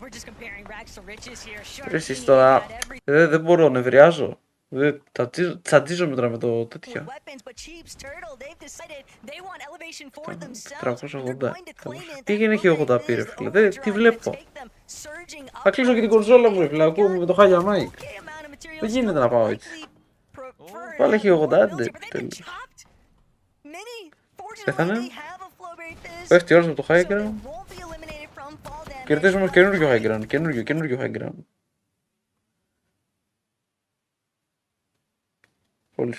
We're just comparing rags to riches here. Εσείς τώρα, δεν μπορώ, νευριάζω. Τσαντίζομαι τώρα με το τέτοιο. 380. Τι έγινε έχει 80 πήρε φίλε, τι βλέπω. Θα κλείσω και την κονσόλα μου ρε φίλε, ακούω με το χάλια μάικ. Δεν γίνεται να πάω έτσι. Πάλι έχει 80, άντε, τέλος. Πέθανε. Πέφτει όλος από το high ground. Κερδίζουμε καινούργιο high ground, καινούργιο high ground. Πολύ.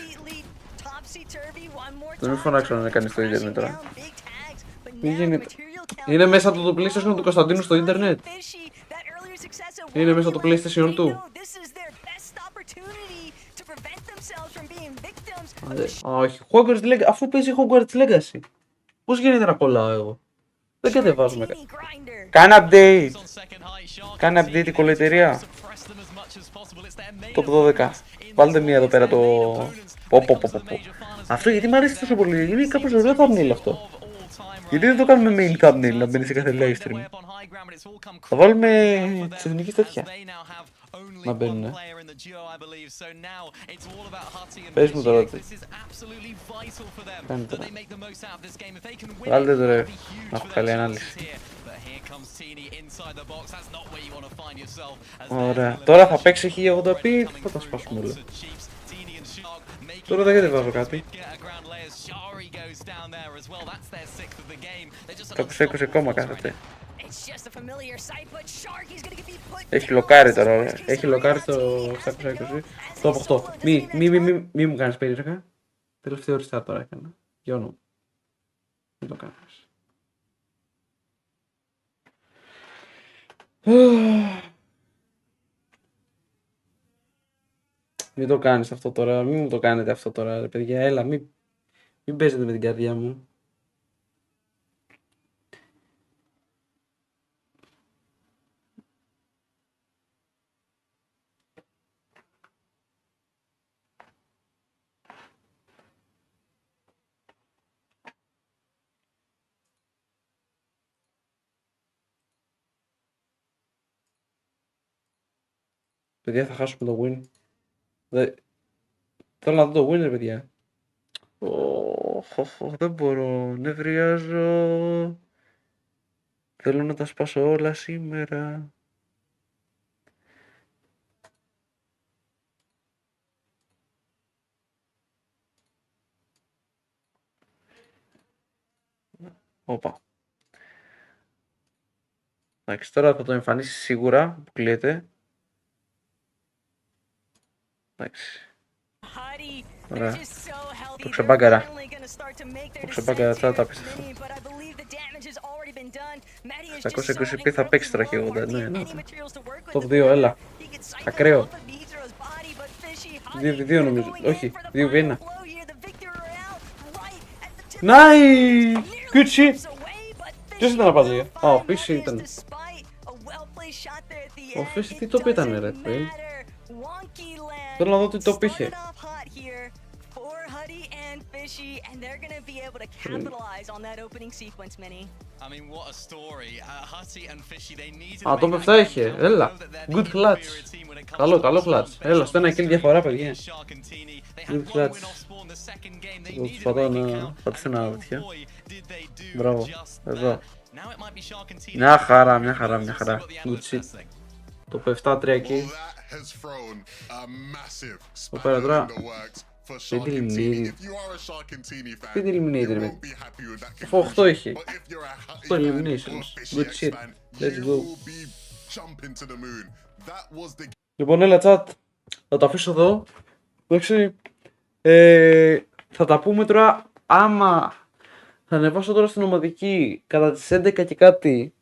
Δεν μην φωνάξω να κάνεις το ίντερνετ τώρα. Μην γίνεται. Είναι μέσα από το PlayStation του Κωνσταντίνου στο ίντερνετ. Είναι μέσα από το PlayStation του. Όχι, Hogwarts Legacy, αφού παίζει Hogwarts Legacy. Πώς γίνεται να κολλάω εγώ. Δεν κατεβάζουμε κάτι. Κάνε update. Κάνε update η κολλητηρία. Το 12. Βάλτε μία εδώ πέρα το... Αυτό γιατί μου αρέσει τόσο πολύ. Είναι κάπως ωραίο thumbnail αυτό. Γιατί δεν το κάνουμε main thumbnail να μπαίνει σε κάθε livestream. Θα βάλουμε τις εθνικές τέτοια. Να μπαίνουνε. Πες μου τώρα τι. Κάνε τώρα. Βάλτε το ρε. Να έχω καλή ανάλυση. Ωραία. Τώρα θα παίξει 1080p. Θα τα σπάσουμε όλα. Τώρα δεν βάζω κάτι. Κάπως 20 ακόμα κάθεται. Έχει λοκάρει τώρα, έχει λοκάρει στο 620. Το 8. Μη μου κάνεις περίεργα. Τελευταίο restart τώρα έκανα. Γιώνω. Μην το κάνεις. Μην το κάνεις αυτό τώρα, μην μου το κάνετε αυτό τώρα ρε παιδιά, έλα μην παίζετε με την καρδιά μου. Παιδιά θα χάσουμε το win. Θέλω να δω το win ρε παιδιά. Δεν μπορώ, νευριάζω. Θέλω να τα σπάσω όλα σήμερα. Όπα. Εντάξει, τώρα θα το εμφανίσει σίγουρα, που κλείεται. Εντάξει. Ωραία. Το ξεμπάγκαρα. Το ξεμπάγκαρα, θα τα πεις αυτό. 720p θα παίξει τώρα 1080, ναι. Top 2, έλα. Ακραίο. 2v2 νομίζω, όχι, 2v1. Nice! Good shit! Ποιος ήταν να πάλι, ο Fishy ήταν. Ο Fishy τι το πίτανε ρε, φίλ. Θέλω να δω τι το πήγε. Α, το πεφτά είχε. Έλα. Good clutch. Καλό clutch. Έλα, στο ένα kill διαφορά, παιδιά. Good clutch. Εγώ τους πατάω να πατήσω ένα τέτοιο. Μπράβο. Εδώ. Μια χαρά. Good shit. Το πεφτά 3 kills. Το πέρα τώρα. Πέντε eliminated. Πέντε eliminated με. Αφού 8 είχε. 8 eliminations. Good shit. Let's go. Λοιπόν, έλα chat. Θα το αφήσω εδώ. Εντάξει. Θα τα πούμε τώρα άμα Θα ανεβάσω τώρα στην ομαδική κατά τις 11 και κάτι.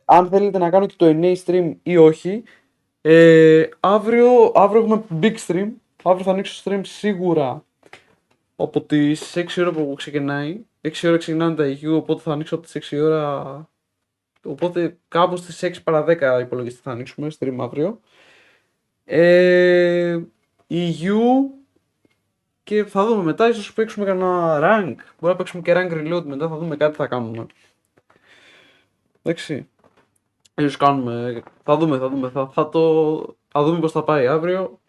Αν θέλετε να κάνω και το NA stream ή όχι. Αύριο έχουμε big stream. Αύριο θα ανοίξω stream σίγουρα από τις 6 ώρα που ξεκινάει. 6 ώρα ξεκινάνε τα EU, οπότε θα ανοίξω από τις 6 ώρα. Οπότε κάπου στις 6 παρα 10 υπολογιστή θα ανοίξουμε stream αύριο. EU και θα δούμε μετά, ίσως παίξουμε κανένα rank. Μπορεί να παίξουμε και rank reload μετά, θα δούμε κάτι θα κάνουμε. Εντάξει. Ίσως κάνουμε, θα δούμε, θα δούμε πώς θα πάει αύριο.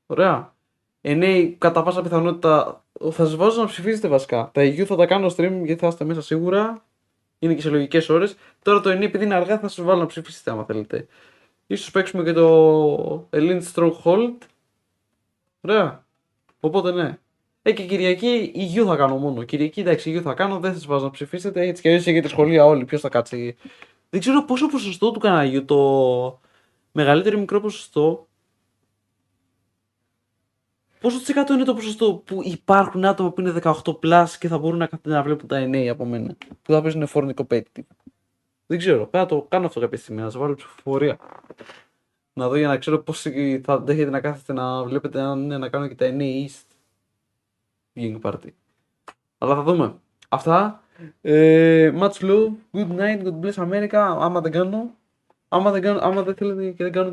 Ωραία. Ναι, κατά πάσα πιθανότητα θα σας βάζω να ψηφίσετε βασικά. Τα EU θα τα κάνω stream γιατί θα είστε μέσα σίγουρα. Είναι και σε λογικές ώρες. Τώρα το NA επειδή είναι αργά θα σας βάλω να ψηφίσετε άμα θέλετε. Ίσως παίξουμε και το Elite Stronghold. Ωραία. Οπότε ναι. Και Κυριακή EU θα κάνω μόνο. Κυριακή εντάξει EU θα κάνω, δεν θα σας βάζω να ψηφίσετε. Έτσι κι αλλιώς έχετε σχολεία όλοι. Ποιος θα κάτσει. Δεν ξέρω πόσο ποσοστό του καναλιού, το μεγαλύτερο ή μικρό ποσοστό. Πόσο της εκατό είναι το ποσοστό που υπάρχουν άτομα που είναι 18+ και θα μπορούν να βλέπουν τα NA από μένα. Που θα παίζουν Fortnite competitive. Δεν ξέρω. Πρέπει να το κάνω αυτό κάποια στιγμή, να σας βάλω ψηφοφορία. Να δω για να ξέρω πώς θα αντέχετε να κάθεστε να βλέπετε αν είναι να κάνω και τα NA East Viewing Party. Αλλά θα δούμε. Αυτά. Much love, good night, God bless America. Άμα δεν κάνω, άμα δεν θέλετε και δεν κάνω